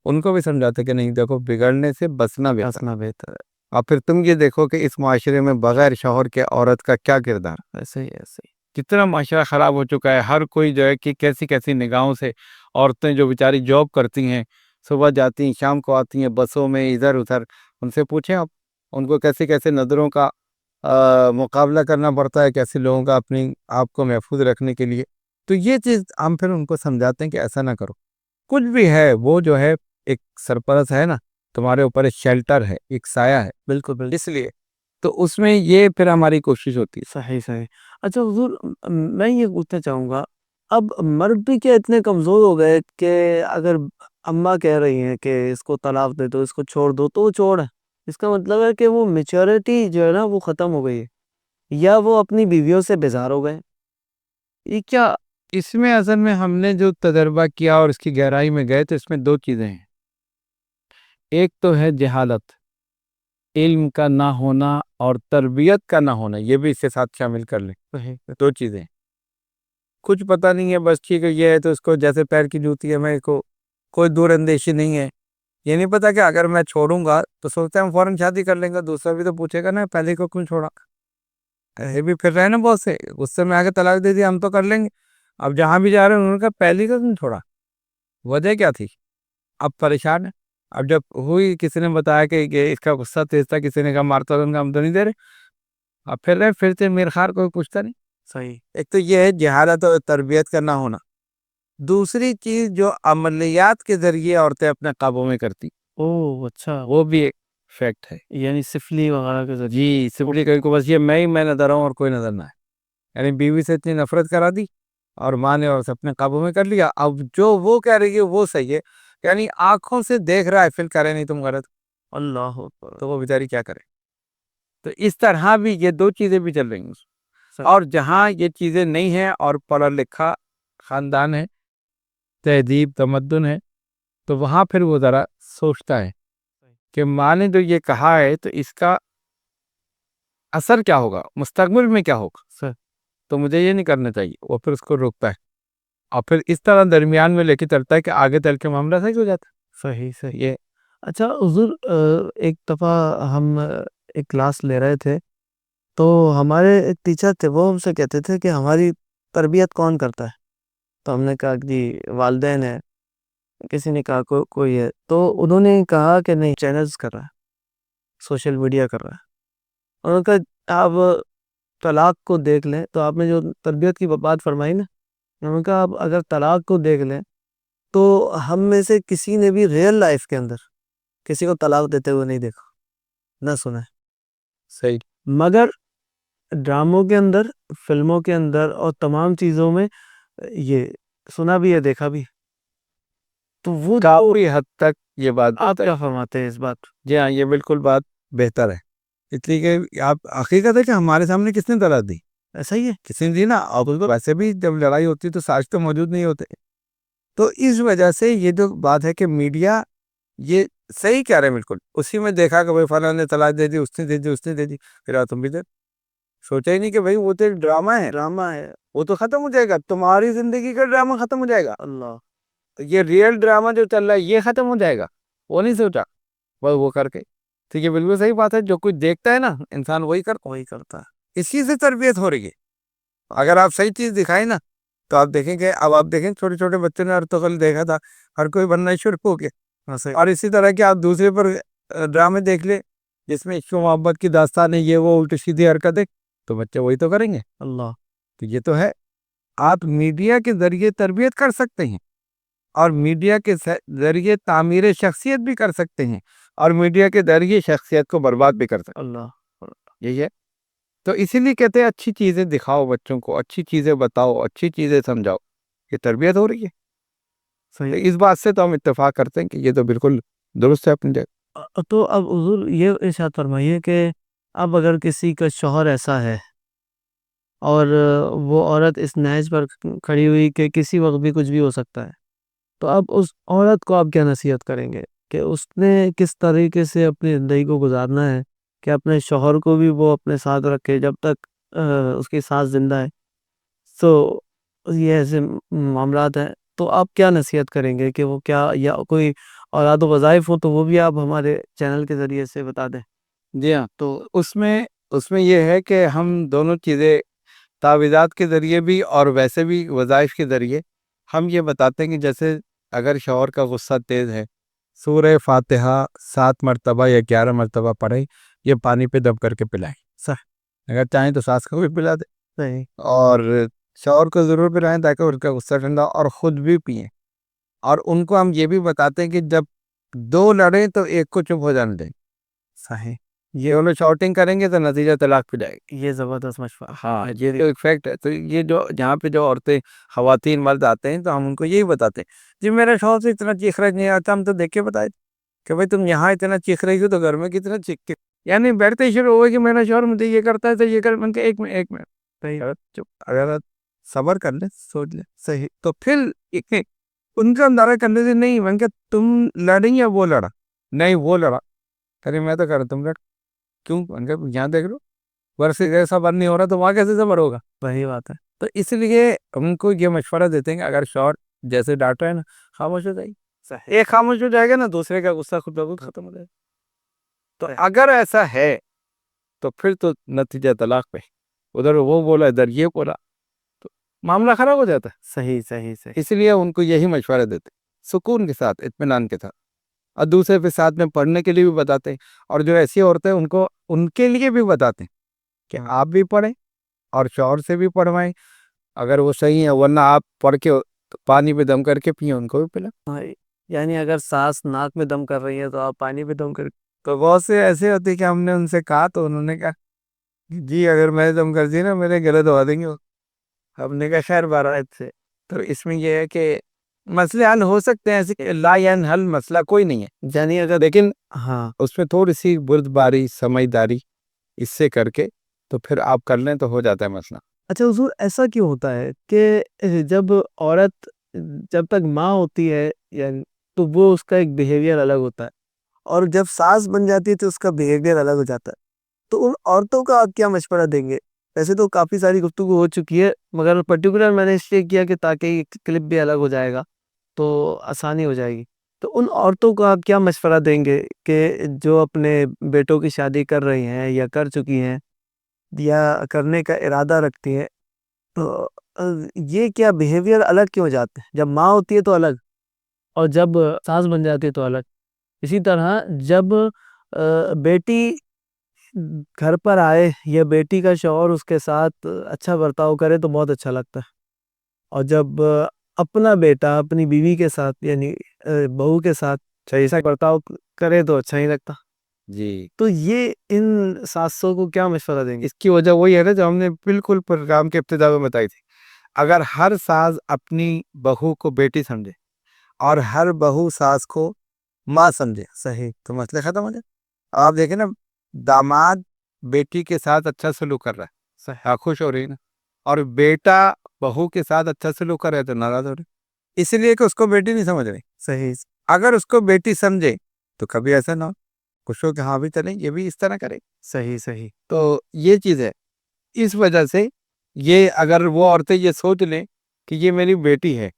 ان کو بھی سمجھاتے کہ نہیں دیکھو، بگڑنے سے بچنا بہتر۔ ہنسنا بہتر ہے، اور پھر تم یہ دیکھو کہ اس معاشرے میں بغیر شوہر کے عورت کا کیا کردار، ایسے ہی ایسے ہی، کتنا معاشرہ خراب ہو چکا ہے۔ ہر کوئی جو ہے کہ کیسی کیسی نگاہوں سے عورتیں جو بیچاری جاب کرتی ہیں، صبح جاتی ہیں شام کو آتی ہیں بسوں میں ادھر ادھر، ان سے پوچھیں آپ، ان کو کیسے کیسے نظروں کا مقابلہ کرنا پڑتا ہے، کیسے لوگوں کا اپنی آپ کو محفوظ رکھنے کے لیے۔ تو یہ چیز ہم پھر ان کو سمجھاتے ہیں کہ ایسا نہ کرو، کچھ بھی ہے وہ جو ہے ایک سرپرست ہے نا، تمہارے اوپر ایک شیلٹر ہے، ایک سایہ ہے، بالکل بالکل، اس لیے تو اس میں یہ پھر ہماری کوشش ہوتی ہے۔ صحیح صحیح۔ اچھا حضور، میں یہ پوچھنا چاہوں گا، اب مرد بھی کیا اتنے کمزور ہو گئے کہ اگر اماں کہہ رہی ہیں کہ اس کو طلاق دے دو، اس کو چھوڑ دو، تو وہ چھوڑ ہے؟ اس کا مطلب ہے کہ وہ میچورٹی جو ہے نا وہ ختم ہو گئی ہے، یا وہ اپنی بیویوں سے بیزار ہو گئے؟ یہ کیا، اس میں اصل میں ہم نے جو تجربہ کیا اور اس کی گہرائی میں گئے تو اس میں دو چیزیں ہیں۔ ایک تو ہے جہالت، علم کا نہ ہونا اور تربیت کا نہ ہونا، یہ بھی اس کے ساتھ شامل کر لیں۔ صحیح، دو چیزیں، کچھ پتہ نہیں ہے، بس ٹھیک ہے یہ ہے تو اس کو جیسے پیر کی جوتی ہے، میں کو کوئی دور اندیشی نہیں ہے، یہ نہیں پتا کہ اگر میں چھوڑوں گا تو سوچتے ہیں ہم فوراً شادی کر لیں گے، دوسرا بھی تو پوچھے گا نا پہلے کو کیوں چھوڑا، یہ بھی پھر رہے نا بہت سے، غصے میں آ کے طلاق دے دیا، ہم تو کر لیں گے۔ اب جہاں بھی جا رہے ہیں انہوں نے کہا پہلی کا کیوں چھوڑا، وجہ کیا تھی؟ اب پریشان ہے۔ اب جب ہوئی کسی نے بتایا کہ اس کا غصہ تیز تھا، کسی نے کہا مارتا تھا، ان کا ہم تو نہیں دے رہے، اب پھر رہے پھر سے میرے خار کوئی پوچھتا نہیں۔ صحیح، ایک تو یہ ہے جہالت اور تربیت کا نہ ہونا، دوسری چیز جو عملیات کے ذریعے عورتیں اپنے قابو میں کرتی، اوہ اچھا، وہ بھی ایک فیکٹ ہے. یعنی سفلی وغیرہ کے ذریعے. جی سمپلی کہ بس یہ میں نظر آؤں اور کوئی نظر نہ آئے. یعنی بیوی سے اتنی نفرت کرا دی اور ماں نے اسے اپنے قابو میں کر لیا. اب جو وہ کہہ رہی ہے وہ صحیح ہے، یعنی آنکھوں سے دیکھ رہا ہے فیل کرے نہیں تم غلط، اللہ اکبر. تو وہ بیچاری کیا کرے. تو اس طرح بھی یہ دو چیزیں بھی چل رہی ہیں. اور جہاں یہ چیزیں نہیں ہیں اور پڑھا لکھا خاندان ہے، تہذیب تمدن ہے، تو وہاں پھر وہ ذرا سوچتا ہے کہ ماں نے جو یہ کہا ہے تو اس کا اثر کیا ہوگا، مستقبل میں کیا ہوگا، سر تو مجھے یہ نہیں کرنا چاہیے. وہ پھر اس کو روکتا ہے اور پھر اس طرح درمیان میں لے کے چلتا ہے کہ آگے چل کے معاملہ صحیح ہو جاتا صحیح صحیح. ہے. یہ اچھا حضور، ایک دفعہ ہم ایک کلاس لے رہے تھے، تو ہمارے ایک ٹیچر تھے، وہ ہم سے کہتے تھے کہ ہماری تربیت کون کرتا ہے؟ تو ہم نے کہا کہ جی والدین ہیں. کسی نے کہا کوئی ہے، تو انہوں نے کہا کہ نہیں، چینلز کر رہا ہے، سوشل میڈیا کر رہا ہے. انہوں نے کہا آپ طلاق کو دیکھ لیں، تو آپ نے جو تربیت کی بات فرمائی نا، انہوں نے کہا آپ اگر طلاق کو دیکھ لیں تو ہم میں سے کسی نے بھی ریئل لائف کے اندر کسی کو طلاق دیتے ہوئے نہیں دیکھا، نہ سنا ہے. صحیح. مگر ڈراموں کے اندر، فلموں کے اندر اور تمام چیزوں میں یہ سنا بھی ہے، دیکھا بھی. تو وہ کافی حد تک یہ بات آپ کیا فرماتے ہیں اس بات؟ جی ہاں، یہ بالکل بات بہتر ہے. اس لیے کہ آپ حقیقت ہے کہ ہمارے سامنے کس نے طلاق دی؟ ایسا ہی ہے. کسی نے دی نا. اور ویسے بھی جب لڑائی ہوتی تو ساز تو موجود نہیں ہوتے. تو اس وجہ سے یہ جو بات ہے کہ میڈیا یہ صحیح کہہ رہے ہیں بالکل. اسی میں دیکھا کہ بھائی فلاں نے طلاق دے دی، اس نے دے دی، اس نے دے دی، پھر تم بھی دے. سوچا ہی نہیں کہ بھائی وہ تو ڈرامہ ہے، ڈرامہ ہے. وہ تو ختم ہو جائے گا، تمہاری زندگی کا ڈرامہ ختم ہو جائے گا. اللہ. تو یہ ریئل ڈرامہ جو چل رہا ہے یہ ختم ہو جائے گا. وہ نہیں سوچا بس وہ کر کے. تو یہ بالکل صحیح بات ہے. جو کچھ دیکھتا ہے نا انسان وہی کرتا ہے. اسی سے تربیت ہو رہی ہے. اگر آپ صحیح چیز دکھائیں نا تو آپ دیکھیں گے. اب آپ دیکھیں چھوٹے چھوٹے بچوں نے ارطغرل دیکھا تھا، ہر کوئی بننا شروع ہو گیا. اور اسی طرح کے آپ دوسرے پر ڈرامے دیکھ لیں جس میں عشق و محبت کی داستان ہے، یہ وہ الٹی سیدھی حرکتیں، تو بچے وہی تو کریں گے. اللہ. تو یہ تو ہے. آپ میڈیا کے ذریعے تربیت کر سکتے ہیں، اور میڈیا کے ذریعے تعمیر شخصیت بھی کر سکتے ہیں، اور میڈیا کے ذریعے شخصیت کو برباد بھی کر سکتے ہیں. اللہ. یہی ہے. تو اسی لیے کہتے ہیں اچھی چیزیں دکھاؤ بچوں کو، اچھی چیزیں بتاؤ، اچھی چیزیں سمجھاؤ. یہ تربیت ہو رہی ہے. تو صحیح. اس بات سے تو ہم اتفاق کرتے ہیں کہ یہ تو بالکل درست ہے اپنی جگہ. تو اب حضور یہ ارشاد فرمائیے کہ اب اگر کسی کا شوہر ایسا ہے اور وہ عورت اس نہج پر کھڑی ہوئی کہ کسی وقت بھی کچھ بھی ہو سکتا ہے، تو اب اس عورت کو آپ کیا نصیحت کریں گے کہ اس نے کس طریقے سے اپنی زندگی کو گزارنا ہے کہ اپنے شوہر کو بھی وہ اپنے ساتھ رکھے جب تک اس کی سانس زندہ ہے؟ تو یہ ایسے معاملات ہیں. تو آپ کیا نصیحت کریں گے کہ وہ کیا، یا کوئی اولاد و وظائف ہو تو وہ بھی آپ ہمارے چینل کے ذریعے سے بتا دیں. جی ہاں. تو اس میں یہ ہے کہ ہم دونوں چیزیں تعویذات کے ذریعے بھی اور ویسے بھی وظائف کے ذریعے ہم یہ بتاتے ہیں کہ جیسے اگر شوہر کا غصہ تیز ہے، سورہ فاتحہ 7 مرتبہ یا 11 مرتبہ پڑھیں، یہ پانی پہ دب کر کے پلائیں. صح. اگر چاہیں تو ساس کو بھی پلا دیں، صحیح. اور شوہر کو ضرور پلائیں تاکہ اس کا غصہ ٹھنڈا، اور خود بھی پئیں. اور ان کو ہم یہ بھی بتاتے ہیں کہ جب دو لڑیں تو ایک کو چپ ہو جانے دیں. صحیح. یہ انہوں شاؤٹنگ کریں گے تو نتیجہ طلاق پہ جائے گا. یہ زبردست مشورہ. ہاں یہ ایک فیکٹ ہے. تو یہ جو جہاں پہ جو عورتیں خواتین مرد آتے ہیں تو ہم ان کو یہی بتاتے ہیں، جی میرے شوہر سے اتنا چیخ رہا نہیں آتا. ہم تو دیکھ کے بتائے کہ بھائی تم یہاں اتنا چیخ رہی ہو تو گھر میں کتنا چیخ، یعنی بیٹھتے ہی شروع ہوئے کہ میرا شوہر مجھے یہ کرتا ہے تو یہ کر. من کے ایک منٹ چپ. اگر صبر کر لیں، سوچ لیں صحیح. تو پھر ان کا اندازہ کرنے سے نہیں. من کے تم لڑیں یا وہ لڑا؟ نہیں وہ لڑا. ارے میں تو کر رہا تم لڑ کیوں؟ من کے یہاں دیکھ لو ورثے سے صبر نہیں ہو رہا تو وہاں کیسے صبر ہوگا؟ وہی بات ہے. تو اس لیے ہم کو یہ مشورہ دیتے ہیں کہ اگر شوہر جیسے ڈانٹ رہا ہے نا، خاموش ہو جائے. صحیح. ایک خاموش ہو جائے گا نا، دوسرے کا غصہ خود بخود ختم ہو جائے گا. تو اگر ایسا ہے تو پھر تو نتیجہ طلاق پہ. ادھر وہ بولا ادھر یہ بولا تو معاملہ خراب ہو جاتا ہے. صحیح. صحیح. صحیح. اس لیے ان کو یہی مشورہ دیتے ہیں، سکون کے ساتھ، اطمینان کے ساتھ. اور دوسرے پہ ساتھ میں پڑھنے کے لیے بھی بتاتے ہیں. اور جو ایسی عورتیں ان کو ان کے لیے بھی بتاتے ہیں کہ آپ بھی پڑھیں اور شوہر سے بھی پڑھوائیں اگر وہ صحیح ہے. ورنہ آپ پڑھ کے تو پانی پہ دم کر کے پیے، ان کو بھی پلا۔ ہاں، یعنی اگر سانس ناک میں دم کر رہی ہے تو آپ پانی پہ دم کر تو بہت سے ایسے ہوتے کہ ہم نے ان سے کہا تو انہوں نے کہا جی اگر میں دم کر دی نا میرے گلے دبا دیں گے وہ۔ ہم نے کہا خیر بارات سے، تو اس میں یہ ہے کہ مسئلے حل ہو سکتے ہیں، ایسے کہ لا حل مسئلہ کوئی نہیں ہے، یعنی اگر لیکن ہاں اس میں تھوڑی سی بردباری سمجھداری اس سے کر کے تو پھر آپ کر لیں تو ہو جاتا ہے مسئلہ۔ اچھا حضور، ایسا کیوں ہوتا ہے کہ جب عورت جب تک ماں ہوتی ہے یعنی تو وہ اس کا ایک بیہیویئر الگ ہوتا ہے، اور جب ساس بن جاتی ہے تو اس کا بیہیویئر الگ ہو جاتا ہے؟ تو ان عورتوں کا آپ کیا مشورہ دیں گے؟ ویسے تو کافی ساری گفتگو ہو چکی ہے، مگر پرٹیکولر میں نے اس لیے کیا کہ تاکہ یہ کلپ بھی الگ ہو جائے گا تو آسانی ہو جائے گی۔ تو ان عورتوں کو آپ کیا مشورہ دیں گے کہ جو اپنے بیٹوں کی شادی کر رہی ہیں یا کر چکی ہیں یا کرنے کا ارادہ رکھتی ہیں، تو یہ کیا بیہیویئر الگ کیوں ہو جاتے ہیں؟ جب ماں ہوتی ہے تو الگ، اور جب ساس بن جاتی ہے تو الگ۔ اسی طرح جب بیٹی گھر پر آئے یا بیٹی کا شوہر اس کے ساتھ اچھا برتاؤ کرے تو بہت اچھا لگتا ہے، اور جب اپنا بیٹا اپنی بیوی کے ساتھ یعنی بہو کے ساتھ صحیح ایسا برتاؤ کرے تو اچھا نہیں لگتا۔ جی، تو یہ ان ساسوں کو کیا مشورہ دیں گے؟ اس کی وجہ وہی ہے نا جو ہم نے بالکل پروگرام کے ابتدا میں بتائی تھی۔ اگر ہر ساس اپنی بہو کو بیٹی سمجھے اور ہر بہو ساس کو ماں سمجھے صحیح تو مسئلے ختم ہو جائے۔ آپ دیکھیں نا، داماد بیٹی کے ساتھ اچھا سلوک کر رہا ہے، صحیح آپ خوش ہو رہی ہے نا، اور بیٹا بہو کے ساتھ اچھا سلوک کر رہا ہے تو ناراض ہو رہی ہے، اس لیے کہ اس کو بیٹی نہیں سمجھ رہی۔ صحیح اگر اس کو بیٹی سمجھے تو کبھی ایسا نہ ہو، خوش ہو کہ ہاں بھی چلیں یہ بھی اس طرح کرے۔ صحیح صحیح تو یہ چیز ہے، اس وجہ سے یہ اگر وہ عورتیں یہ سوچ لیں کہ یہ میری بیٹی ہے،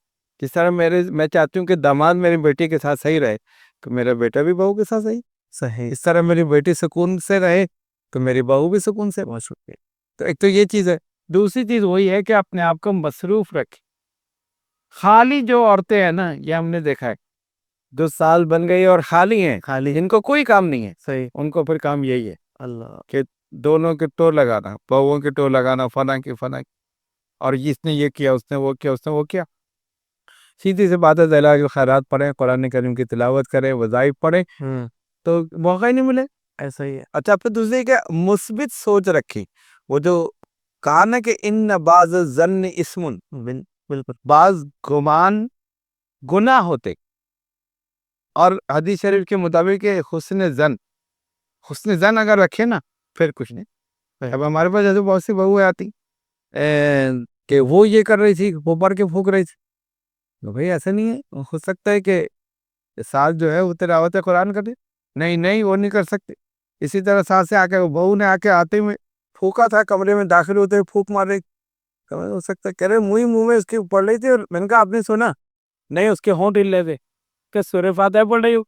جس طرح میں چاہتی ہوں کہ داماد میری بیٹی کے ساتھ صحیح رہے تو میرا بیٹا بھی بہو کے ساتھ صحیح، صحیح اس طرح میری بیٹی سکون سے رہے تو میری بہو بھی سکون سے۔ بہت شکریہ۔ تو ایک تو یہ چیز ہے، دوسری چیز وہی ہے کہ اپنے آپ کو مصروف رکھے۔ خالی جو عورتیں ہیں نا، یہ ہم نے دیکھا ہے جو سال بن گئی اور خالی ہیں، خالی جن کو کوئی کام نہیں ہے، صحیح ان کو پھر کام یہی ہے اللہ کہ دونوں کے ٹو لگانا، بہووں کے ٹو لگانا، فلاں کی فلاں کی، اور اس نے یہ کیا، اس نے وہ کیا، اس نے وہ کیا۔ سیدھی سی بات ہے، دلائل الخیرات پڑھیں، قرآن کریم کی تلاوت کریں، وظائف پڑھیں تو موقع ہی نہیں ملے۔ ایسا ہی ہے۔ اچھا، پھر دوسری کہ مثبت سوچ رکھی، وہ جو کہا نا کہ ان بعض الظن اسم، بالکل بعض گمان گناہ ہوتے، اور حدیث شریف کے مطابق کہ حسن زن اگر رکھے نا پھر کچھ نہیں۔ اب ہمارے پاس ایسے بہت سی بہویں آتی کہ وہ یہ کر رہی تھی، وہ پڑھ کے پھونک رہی تھی، تو بھئی ایسا نہیں ہے، ہو سکتا ہے کہ ساس جو ہے وہ تلاوت قرآن کرے، نہیں نہیں وہ نہیں کر سکتے۔ اسی طرح ساس سے آ کے بہو نے آ کے آتے میں پھونکا تھا، کمرے میں داخل ہوتے ہوئے پھونک مار رہی، ہو سکتا ہے کہہ رہے منہ میں اس کی پڑھ رہی تھی، اور میں نے کہا آپ نے سنا؟ نہیں، اس کے ہونٹ ہل رہے تھے کہ سورہ فاتحہ پڑھ رہی ہو؟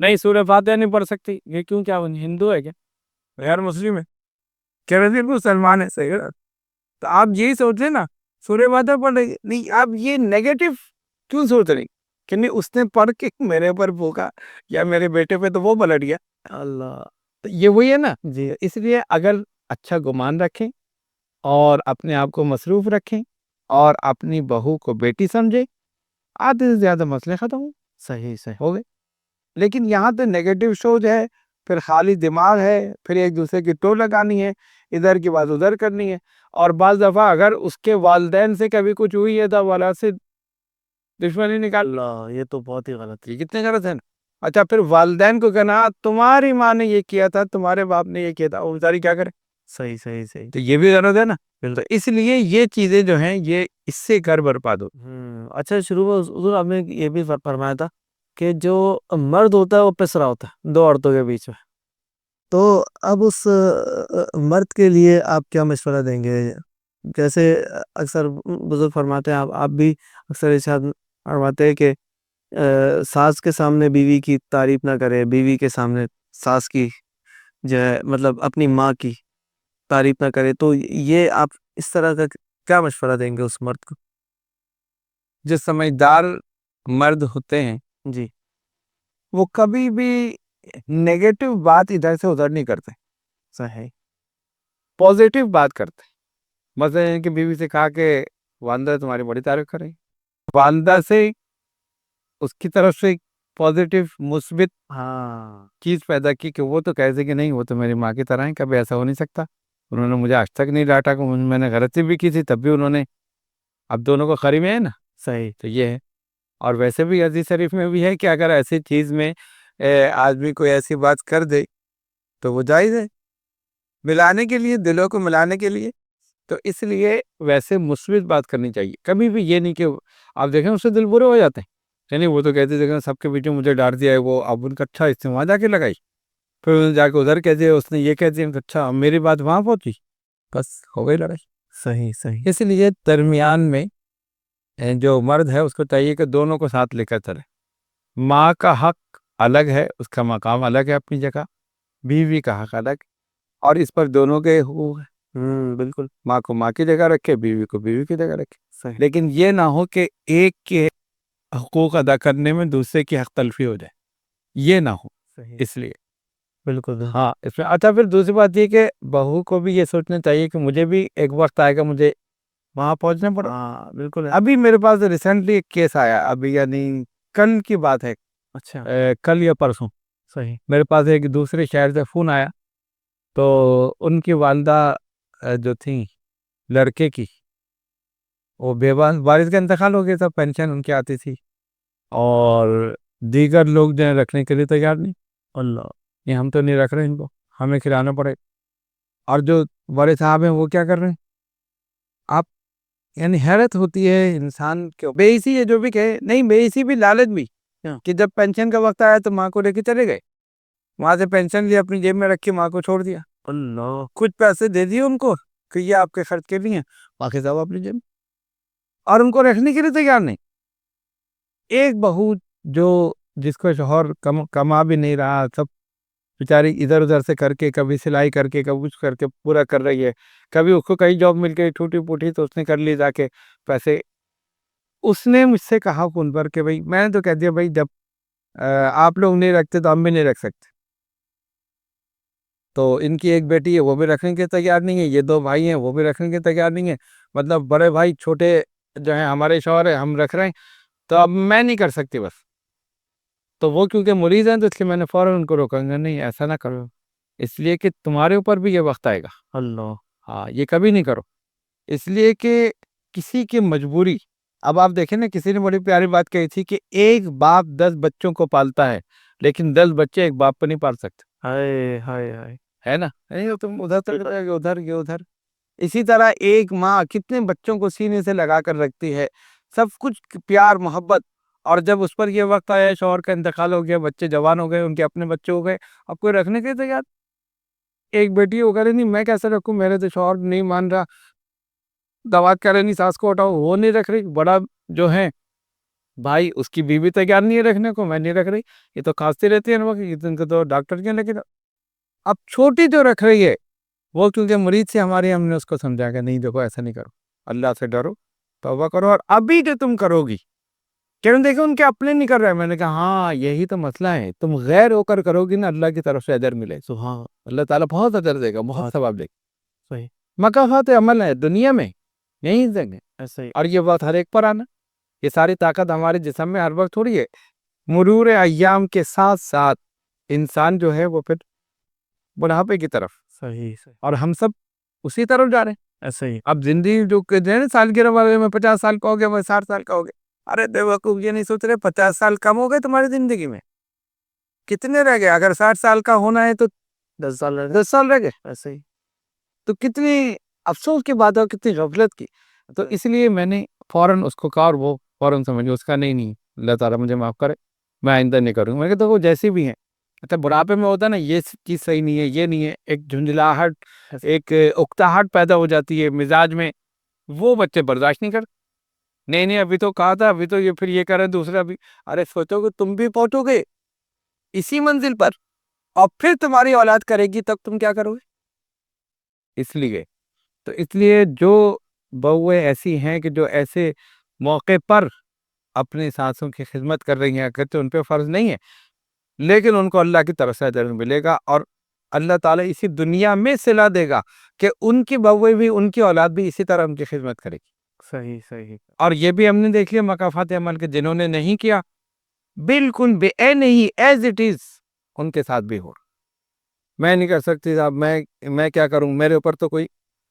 نہیں، سورہ فاتحہ نہیں پڑھ سکتی۔ یہ کیوں؟ کیا ہندو ہے کیا؟ غیر مسلم ہے؟ کہہ رہے تھے مسلمان ہے، صحیح ہے۔ تو آپ یہی سوچ رہے نا، سورہ فاتحہ پڑھ رہی نہیں، آپ یہ نیگیٹو کیوں سوچ رہی کہ نہیں اس نے پڑھ کے میرے پر پھونکا یا میرے بیٹے پہ تو وہ پلٹ گیا اللہ تو یہ وہی ہے نا۔ جی اس لیے اگر اچھا گمان رکھیں اور اپنے آپ کو مصروف رکھیں اور اپنی بہو کو بیٹی سمجھے، آدھے سے زیادہ مسئلے ختم صحیح صحیح ہو گئے۔ لیکن یہاں تو نیگیٹو سوچ ہے، پھر خالی دماغ ہے، پھر ایک دوسرے کی ٹو لگانی ہے، ادھر کی بات ادھر کرنی ہے، اور بعض دفعہ اگر اس کے والدین سے کبھی کچھ ہوئی ہے تو والا سے دشمنی نکال۔ اللہ، یہ تو بہت ہی غلط ہے۔ یہ کتنے غلط ہے نا۔ اچھا، پھر والدین کو کہنا تمہاری ماں نے یہ کیا تھا، تمہارے باپ نے یہ کیا تھا، وہ بیچاری کیا کرے؟ صحیح صحیح صحیح تو یہ بھی غلط ہے نا۔ تو اس لیے یہ چیزیں جو ہیں یہ اس سے گھر برباد ہو۔ اچھا، شروع میں حضور آپ نے یہ بھی فرمایا تھا کہ جو مرد ہوتا ہے وہ پسرا ہوتا ہے دو عورتوں کے بیچ میں، تو اب اس مرد کے لیے آپ کیا مشورہ دیں گے؟ جیسے اکثر بزرگ فرماتے ہیں، آپ بھی اکثر ارشاد فرماتے ہیں کہ ساس کے سامنے بیوی کی تعریف نہ کرے، بیوی کے سامنے ساس کی جو ہے مطلب اپنی ماں کی تعریف نہ کرے، تو یہ آپ اس طرح کا کیا مشورہ دیں گے اس مرد کو؟ جو سمجھدار مرد ہوتے ہیں جی وہ کبھی بھی نیگیٹو بات ادھر سے ادھر نہیں کرتے، صحیح پوزیٹو بات کرتے ہیں۔ مثلا کہ بیوی سے کہا کہ وہ اندر تمہاری بڑی تعریف کر رہی، والدہ سے اس کی طرف سے پازیٹیو مثبت ہاں چیز پیدا کی کہ وہ تو کہتے کہ نہیں وہ تو میری ماں کی طرح ہے، کبھی ایسا ہو نہیں سکتا. انہوں نے مجھے آج تک نہیں ڈانٹا کہ میں نے غلطی بھی کی تھی تب بھی انہوں نے. اب دونوں کو قریب ہے نا، صحیح. تو یہ ہے. اور ویسے بھی حدیث شریف میں بھی ہے کہ اگر ایسی چیز میں آدمی کوئی ایسی بات کر دے تو وہ جائز ہے ملانے کے لیے، دلوں کو ملانے کے لیے. تو اس لیے ویسے مثبت بات کرنی چاہیے. کبھی بھی یہ نہیں کہ آپ دیکھیں اس سے دل برے ہو جاتے ہیں. یعنی وہ تو کہتے دیکھیں سب کے پیچھے مجھے ڈانٹ دیا ہے، وہ اب ان کا اچھا استعمال جا کے لگائی، پھر انہوں نے جا کے ادھر کہہ دیا، اس نے یہ کہہ دیا، اچھا اب میری بات وہاں پہنچی، بس ہو گئی لڑائی. صحیح صحیح. اس لیے درمیان میں جو مرد ہے اس کو چاہیے کہ دونوں کو ساتھ لے کر چلے. ماں کا حق الگ ہے، اس کا مقام الگ ہے اپنی جگہ، بیوی کا حق الگ، اور اس پر دونوں کے حقوق ہیں. بالکل ماں کو ماں کی جگہ رکھے، بیوی کو بیوی کی جگہ رکھے. صحیح. لیکن یہ نہ ہو کہ ایک کے حقوق ادا کرنے میں دوسرے کی حق تلفی ہو جائے، یہ نہ ہو. صحیح. اس لیے بالکل. ہاں اس میں اچھا. پھر دوسری بات یہ کہ بہو کو بھی یہ سوچنا چاہیے کہ مجھے بھی ایک وقت آئے گا مجھے وہاں پہنچنا پڑا. ہاں بالکل. ابھی میرے پاس ریسنٹلی ایک کیس آیا، ابھی یعنی کل کی بات ہے، اچھا. کل یا پرسوں صحیح. میرے پاس ایک دوسرے شہر سے فون آیا. تو ان کی والدہ جو تھیں لڑکے کی، وہ بیوہ، والد کا انتقال ہو گیا تھا، پینشن ان کی آتی تھی، اور دیگر لوگ جو ہیں رکھنے کے لیے تیار نہیں. اللہ. یہ ہم تو نہیں رکھ رہے ان کو، ہمیں کھلانا پڑے. اور جو بڑے صاحب ہیں وہ کیا کر رہے ہیں؟ آپ یعنی حیرت ہوتی ہے انسان کے. بے اسی ہے جو بھی کہے، نہیں بے اسی بھی لالچ بھی، کہ جب پینشن کا وقت آیا تو ماں کو لے کے چلے گئے، وہاں سے پینشن لی اپنی جیب میں رکھی، ماں کو چھوڑ دیا. اللہ. کچھ پیسے دے دیے ان کو کہ یہ آپ کے خرچ کے لیے ہیں، باقی سب اپنی جیب میں، اور ان کو رکھنے کے لیے تیار نہیں. ایک بہو جو جس کو شوہر کما بھی نہیں رہا، سب بیچاری ادھر ادھر سے کر کے، کبھی سلائی کر کے، کبھی کچھ کر کے پورا کر رہی ہے، کبھی اس کو کئی جاب مل گئی ٹوٹی پوٹی تو اس نے کر لی جا کے پیسے. اس نے مجھ سے کہا فون پر کہ بھائی، میں نے تو کہہ دیا بھائی جب آپ لوگ نہیں رکھتے تو ہم بھی نہیں رکھ سکتے. تو ان کی ایک بیٹی ہے وہ بھی رکھنے کے تیار نہیں ہے، یہ دو بھائی ہیں وہ بھی رکھنے کے تیار نہیں ہے. مطلب بڑے بھائی چھوٹے جو ہیں ہمارے شوہر ہیں ہم رکھ رہے ہیں، تو اب میں نہیں کر سکتی بس. تو وہ کیونکہ مریض ہیں تو اس لیے میں نے فوراً ان کو روکا، نہیں ایسا نہ کرو، اس لیے کہ تمہارے اوپر بھی یہ وقت آئے گا. اللہ. ہاں یہ کبھی نہیں کرو. اس لیے کہ کسی کی مجبوری، اب آپ دیکھیں نا، کسی نے بڑی پیاری بات کہی تھی کہ ایک باپ 10 بچوں کو پالتا ہے لیکن 10 بچے ایک باپ کو نہیں پال سکتے. ہائے ہائے ہائے. ہے نا؟ نہیں تم ادھر تک جائے گے، ادھر یہ ادھر. اسی طرح ایک ماں کتنے بچوں کو سینے سے لگا کر رکھتی ہے، سب کچھ پیار محبت، اور جب اس پر یہ وقت آیا شوہر کا انتقال ہو گیا، بچے جوان ہو گئے، ان کے اپنے بچے ہو گئے، اب کوئی رکھنے کے تیار. ایک بیٹی ہو گئے نہیں میں کیسے رکھوں، میرے تو شوہر نہیں مان رہا، دعوات کر رہے نہیں، ساس کو ہٹاؤ وہ نہیں رکھ رہی، بڑا جو ہے بھائی اس کی بیوی تیار نہیں ہے رکھنے کو، میں نہیں رکھ رہی، یہ تو کھانستی رہتی ہے ان کو تو ڈاکٹر کیا. لیکن اب چھوٹی جو رکھ رہی ہے وہ کیونکہ مریض سے ہماری، ہم نے اس کو سمجھا کہ نہیں دیکھو ایسا نہیں کرو، اللہ سے ڈرو، توبہ کرو. اور ابھی جو تم کرو گی، کیوں دیکھو ان کے اپنے نہیں کر رہے. میں نے کہا ہاں یہی تو مسئلہ ہے، تم غیر ہو کر کرو گی نا، اللہ کی طرف سے اجر ملے. سبحان. اللہ تعالیٰ بہت اجر دے گا، بہت ثواب دے گا. صحیح. مکافات عمل ہے دنیا میں یہی دیں گے. ایسا ہی. اور یہ بات ہر ایک پر آنا، یہ ساری طاقت ہمارے جسم میں ہر وقت تھوڑی ہے. مرور ایام کے ساتھ ساتھ انسان جو ہے وہ پھر بڑھاپے کی طرف، صحیح صحیح. اور ہم سب اسی طرف جا رہے ہیں. ایسا ہی. اب زندگی جو کہتے ہیں نا سالگرہ والے میں 50 سال کا ہو گیا، میں 60 سال کا ہو گیا. ارے بیوقوف یہ نہیں سوچ رہے 50 سال کم ہو گئے تمہاری زندگی میں، کتنے رہ گئے؟ اگر 60 سال کا ہونا ہے تو 10 سال رہ گئے. 10 سال رہ گئے. ایسا ہی. تو کتنی افسوس کی بات ہے، کتنی غفلت کی. تو اس لیے میں نے فوراً اس کو کہا، اور وہ فوراً سمجھو، اس کا نہیں اللہ تعالیٰ مجھے معاف کرے، میں آئندہ نہیں کروں. میں کہتا وہ جیسی بھی ہیں، اچھا بڑھاپے میں ہوتا ہے نا یہ چیز صحیح نہیں ہے، یہ نہیں ہے، ایک جھنجھلاہٹ، ایک اکتاہٹ پیدا ہو جاتی ہے مزاج میں، وہ بچے برداشت نہیں کرتے. نہیں ابھی تو کہا تھا، ابھی تو یہ پھر یہ کرے دوسرا بھی. ارے سوچو کہ تم بھی پہنچو گے اسی منزل پر، اور پھر تمہاری اولاد کرے گی، تب تم کیا کرو گے؟ اس لیے جو بہویں ایسی ہیں کہ جو ایسے موقع پر اپنی ساسوں کی خدمت کر رہی ہیں، اگرچہ ان پہ فرض نہیں ہے لیکن ان کو اللہ کی طرف سے اجر ملے گا، اور اللہ تعالیٰ اسی دنیا میں صلہ دے گا کہ ان کی بہویں بھی، ان کی اولاد بھی اسی طرح ان کی خدمت کرے گی. صحیح صحیح. اور یہ بھی ہم نے دیکھ لیا مکافات عمل کے جنہوں نے نہیں کیا بالکل بے عین ہی ایز اٹ از ان کے ساتھ بھی ہو رہا. میں نہیں کر سکتی صاحب، میں کیا کروں، میرے اوپر تو کوئی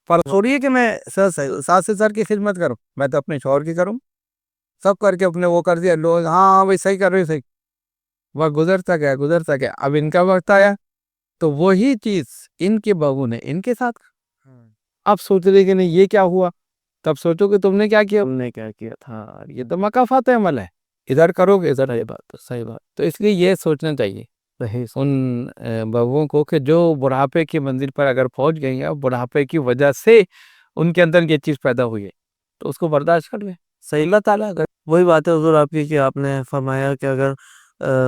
فرض ہو رہی ہے کہ میں ساس سے سر کی خدمت کروں، میں تو اپنے شوہر کی کروں. سب کر کے اپنے وہ کر دیا لوگ، ہاں بھائی صحیح کر رہے صحیح. وقت گزرتا گیا، اب ان کا وقت آیا تو وہی چیز ان کے بہو نے ان کے ساتھ. اب سوچ رہے کہ نہیں یہ کیا ہوا، تب سوچو کہ تم نے کیا کیا. تم نے کیا کیا تھا. یہ تو مکافات عمل ہے، ادھر کرو گے ادھر. صحیح بات صحیح بات. تو اس لیے یہ سوچنا چاہیے صحیح. ان بہوؤں کو کہ جو بڑھاپے کی منزل پر اگر پہنچ گئی ہیں، بڑھاپے کی وجہ سے ان کے اندر یہ چیز پیدا ہوئی ہے تو اس کو برداشت کر لیں. صحیح. اللہ تعالیٰ اگر وہی بات ہے حضور آپ کی کہ آپ نے فرمایا کہ اگر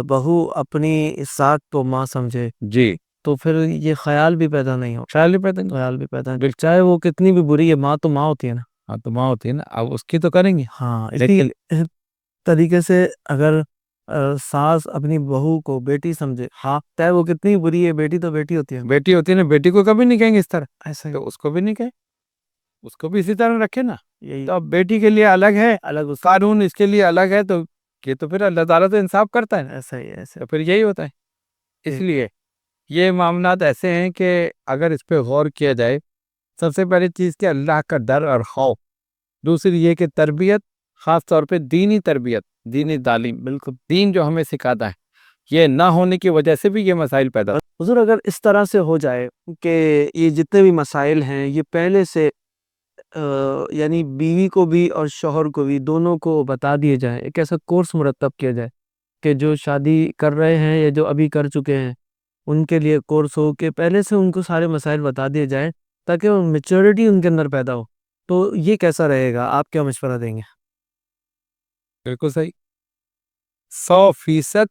بہو اپنی ساکھ تو ماں سمجھے جی تو پھر یہ خیال بھی پیدا نہیں ہو. خیال نہیں پیدا. خیال بھی پیدا نہیں، چاہے وہ کتنی بھی بری ہے، ماں تو ماں ہوتی ہے نا. ہاں تو ماں ہوتی ہے نا، اب اس کی تو کریں گے. ہاں اسی طریقے سے اگر ساس اپنی بہو کو بیٹی سمجھے، ہاں چاہے وہ کتنی بری ہے، بیٹی تو بیٹی ہوتی ہے. بیٹی ہوتی ہے نا، بیٹی کو کبھی نہیں کہیں گے اس طرح، ایسا ہی تو اس کو بھی نہیں کہیں، اس کو بھی اسی طرح رکھے نا. یہی تو اب بیٹی کے لیے الگ ہے الگ اس قانون، اس کے لیے الگ ہے، تو یہ تو پھر اللہ تعالیٰ تو انصاف کرتا ہے نا. ایسا ہی ایسا. تو پھر یہی ہوتا ہے. اس لیے یہ معاملات ایسے ہیں کہ اگر اس پہ غور کیا جائے، سب سے پہلی چیز کہ اللہ کا ڈر اور خوف، دوسری یہ کہ تربیت، خاص طور پہ دینی تربیت، دینی تعلیم، بالکل دین جو ہمیں سکھاتا ہے، یہ نہ ہونے کی وجہ سے بھی یہ مسائل پیدا. حضور اگر اس طرح سے ہو جائے کہ یہ جتنے بھی مسائل ہیں یہ پہلے سے یعنی بیوی کو بھی اور شوہر کو بھی دونوں کو بتا دیے جائیں، ایک ایسا کورس مرتب کیا جائے کہ جو شادی کر رہے ہیں یا جو ابھی کر چکے ہیں ان کے لیے کورس ہو کہ پہلے سے ان کو سارے مسائل بتا دیے جائیں تاکہ وہ میچورٹی ان کے اندر پیدا ہو. تو یہ کیسا رہے گا، آپ کیا مشورہ دیں گے؟ بالکل صحیح، 100%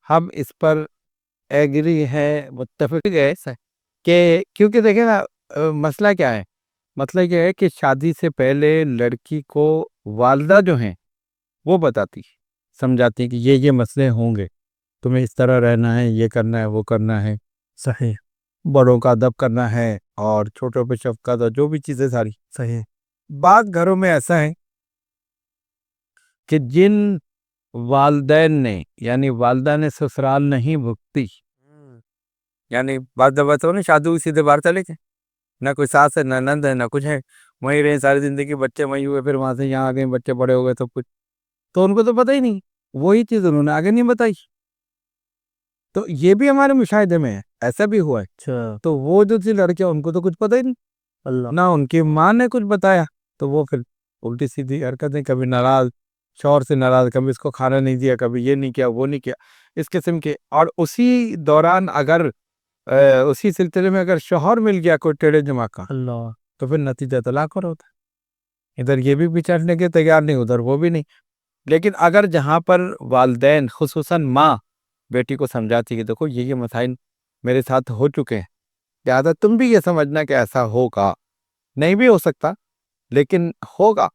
ہم اس پر ایگری ہے، متفق ہے کہ کیونکہ دیکھیں نا مسئلہ کیا ہے. مسئلہ یہ ہے کہ شادی سے پہلے لڑکی کو والدہ جو ہیں وہ بتاتی، سمجھاتی کہ یہ مسئلے ہوں گے، تمہیں اس طرح رہنا ہے، یہ کرنا ہے، وہ کرنا ہے، صحیح بڑوں کا ادب کرنا ہے اور چھوٹوں پہ شفقت اور جو بھی چیزیں ساری. صحیح. بعض گھروں میں ایسا ہے کہ جن والدین نے یعنی والدہ نے سسرال نہیں بھگتی، یعنی بعض دفعہ تو نہیں شادی ہوئی سیدھے باہر چلے گئے، نہ کوئی ساس ہے، نہ نند ہے، نہ کچھ ہے، وہیں رہے ساری زندگی، بچے وہیں ہوئے، پھر وہاں سے یہاں آ گئے، بچے بڑے ہو گئے، سب کچھ، تو ان کو تو پتہ ہی نہیں، وہی چیز انہوں نے آگے نہیں بتائی. تو یہ بھی ہمارے مشاہدے میں ہے، ایسا بھی ہوا ہے. اچھا. تو وہ جو تھی لڑکیاں، ان کو تو کچھ پتہ ہی نہیں، اللہ. نہ ان کی ماں نے کچھ بتایا، تو وہ پھر الٹی سیدھی حرکتیں، کبھی ناراض، شوہر سے ناراض، کبھی اس کو کھانا نہیں دیا، کبھی یہ نہیں کیا، وہ نہیں کیا، اس قسم کے. اور اسی دوران اگر اسی سلسلے میں اگر شوہر مل گیا کوئی ٹیڑھے دماغ کا، اللہ. تو پھر نتیجہ طلاق اور ہوتا ہے. ادھر یہ بھی بیچارنے کے تیار نہیں، ادھر وہ بھی نہیں. لیکن اگر جہاں پر والدین خصوصاً ماں بیٹی کو سمجھاتی کہ دیکھو یہ مسائل میرے ساتھ ہو چکے ہیں، لہٰذا تم بھی یہ سمجھنا کہ ایسا ہوگا، نہیں بھی ہو سکتا لیکن ہوگا،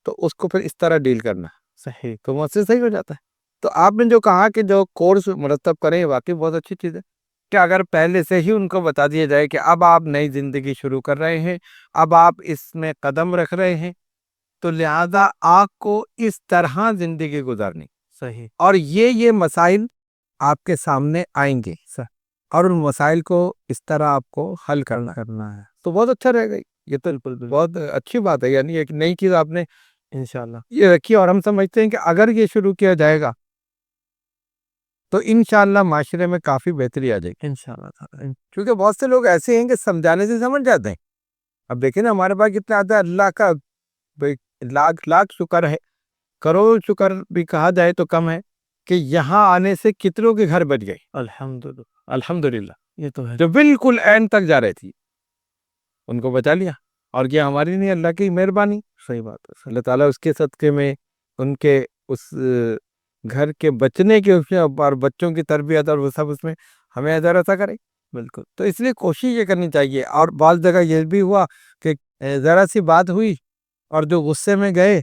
تو اس کو پھر اس طرح ڈیل کرنا، صحیح. تو مسئلہ صحیح ہو جاتا ہے. تو آپ نے جو کہا کہ جو کورس مرتب کریں، واقعی بہت اچھی چیز ہے کہ اگر پہلے سے ہی ان کو بتا دیا جائے کہ اب آپ نئی زندگی شروع کر رہے ہیں، اب آپ اس میں قدم رکھ رہے ہیں، تو لہذا آپ کو اس طرح زندگی گزارنی، صحیح. اور یہ مسائل آپ کے سامنے آئیں گے، اور ان مسائل کو اس طرح آپ کو حل کرنا ہے تو بہت اچھا رہے گا. یہ تو بالکل بالکل بہت اچھی بات ہے، یعنی ایک نئی چیز آپ نے انشاءاللہ. یہ رکھی، اور ہم سمجھتے ہیں کہ اگر یہ شروع کیا جائے گا تو انشاءاللہ معاشرے میں کافی بہتری آ جائے گی. انشاءاللہ تعالی. کیونکہ بہت سے لوگ ایسے ہیں کہ سمجھانے سے سمجھ جاتے ہیں. اب دیکھیں نا ہمارے پاس کتنا آتا ہے، اللہ کا لاکھ لاکھ شکر ہے، کروڑ شکر بھی کہا جائے تو کم ہے کہ یہاں آنے سے کتنوں کے گھر بچ گئے، الحمدللہ. الحمدللہ، یہ تو ہے. جو بالکل عین تک جا رہی تھی ان کو بچا لیا. اور یہ ہماری نہیں، اللہ کی مہربانی. صحیح بات ہے. اللہ تعالیٰ اس کے صدقے میں ان کے اس گھر کے بچنے کے اس میں اور بچوں کی تربیت اور وہ سب اس میں ہمیں ادھر ایسا کرے. بالکل. تو اس لیے کوشش یہ کرنی چاہیے. اور بعض جگہ یہ بھی ہوا کہ ذرا سی بات ہوئی اور جو غصے میں گئے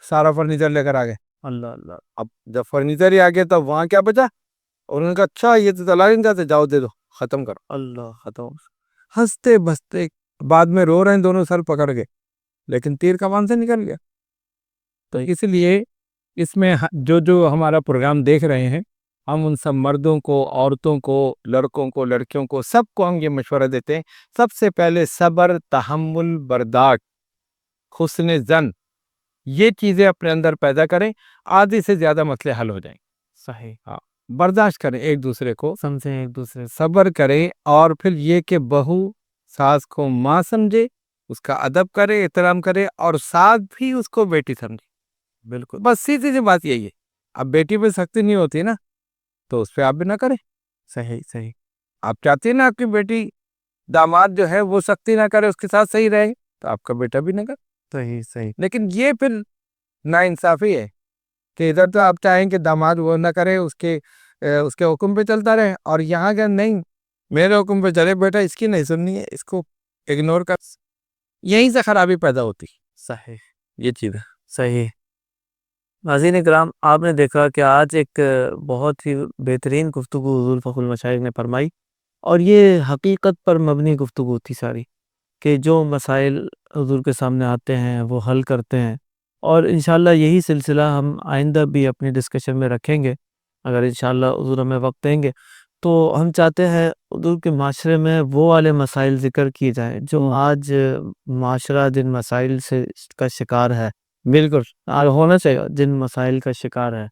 سارا فرنیچر لے کر آ گئے. اللہ اللہ. اب جب فرنیچر ہی آ گیا تو وہاں کیا بچا، اور انہوں نے کہا اچھا یہ تو طلاق نہیں جاتے، جاؤ دے دو، ختم کرو. اللہ. ختم. ہنستے بستے بعد میں رو رہے ہیں دونوں، سر پکڑ کے لیکن تیر کمان سے نکل گیا. تو اس لیے اس میں جو ہمارا پروگرام دیکھ رہے ہیں، ہم ان سب مردوں کو، عورتوں کو، لڑکوں کو، لڑکیوں کو، سب کو ہم یہ مشورہ دیتے ہیں، سب سے پہلے صبر، تحمل، برداشت، حسن زن، یہ چیزیں اپنے اندر پیدا کریں، آدھی سے زیادہ مسئلے حل ہو جائیں. صحیح. ہاں، برداشت کریں ایک دوسرے کو، سمجھیں ایک دوسرے سے. صبر کریں، اور پھر یہ کہ بہو ساس کو ماں سمجھے، اس کا ادب کرے، احترام کرے، اور ساس بھی اس کو بیٹی سمجھے. بالکل. بس سیدھی سی بات یہی ہے. اب بیٹی پہ سختی نہیں ہوتی نا، تو اس پہ آپ بھی نہ کریں. صحیح صحیح. آپ چاہتے ہیں نا آپ کی بیٹی، داماد جو ہے وہ سختی نہ کرے، اس کے ساتھ صحیح رہے، تو آپ کا بیٹا بھی نہ کرے. صحیح صحیح. لیکن یہ پھر ناانصافی ہے کہ ادھر تو آپ چاہیں کہ داماد وہ نہ کرے، اس کے حکم پہ چلتا رہے، اور یہاں کہ نہیں، میرے حکم پہ چلے، بیٹا اس کی نہیں سننی ہے، اس کو اگنور کر. یہیں سے خرابی پیدا ہوتی. صحیح. یہ چیز ہے. صحیح. ناظرین اکرام، آپ نے دیکھا کہ آج ایک بہت ہی بہترین گفتگو حضور فخر المشائخ نے فرمائی، اور یہ حقیقت پر مبنی گفتگو تھی ساری، کہ جو مسائل حضور کے سامنے آتے ہیں وہ حل کرتے ہیں. اور انشاءاللہ یہی سلسلہ ہم آئندہ بھی اپنی ڈسکشن میں رکھیں گے، اگر انشاءاللہ حضور ہمیں وقت دیں گے. تو ہم چاہتے ہیں حضور کے معاشرے میں وہ والے مسائل ذکر کیے جائیں جو آج معاشرہ جن مسائل سے کا شکار ہے، بالکل. ہونا چاہیے جن مسائل کا شکار ہے.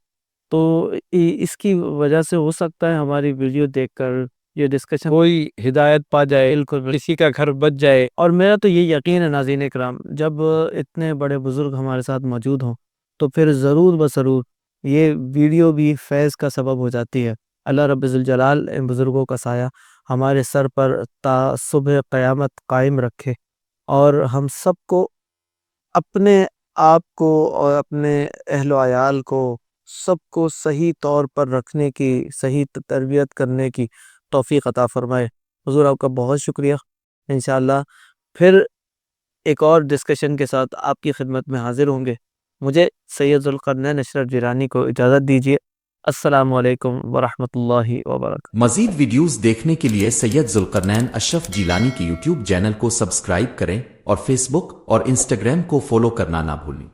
تو اس کی وجہ سے ہو سکتا ہے ہماری ویڈیو دیکھ کر یہ ڈسکشن کوئی ہدایت پا جائے، بالکل. کسی کا گھر بچ جائے. اور میرا تو یہ یقین ہے ناظرین اکرام، جب اتنے بڑے بزرگ ہمارے ساتھ موجود ہوں تو پھر ضرور بضرور یہ ویڈیو بھی فیض کا سبب ہو جاتی ہے. اللہ رب ذوالجلال ان بزرگوں کا سایہ ہمارے سر پر تا صبح قیامت قائم رکھے، اور ہم سب کو، اپنے آپ کو اور اپنے اہل و عیال کو، سب کو صحیح طور پر رکھنے کی، صحیح تربیت کرنے کی توفیق عطا فرمائے. حضور آپ کا بہت شکریہ. انشاءاللہ پھر ایک اور ڈسکشن کے ساتھ آپ کی خدمت میں حاضر ہوں گے. مجھے سید ذوالقرنین اشرف جیلانی کو اجازت دیجیے. السلام علیکم ورحمۃ اللہ وبرکاتہ. مزید ویڈیوز دیکھنے کے لیے سید ذوالقرنین اشرف جیلانی کی یوٹیوب چینل کو سبسکرائب کریں اور فیس بک اور انسٹاگرام کو فالو کرنا نہ بھولیں.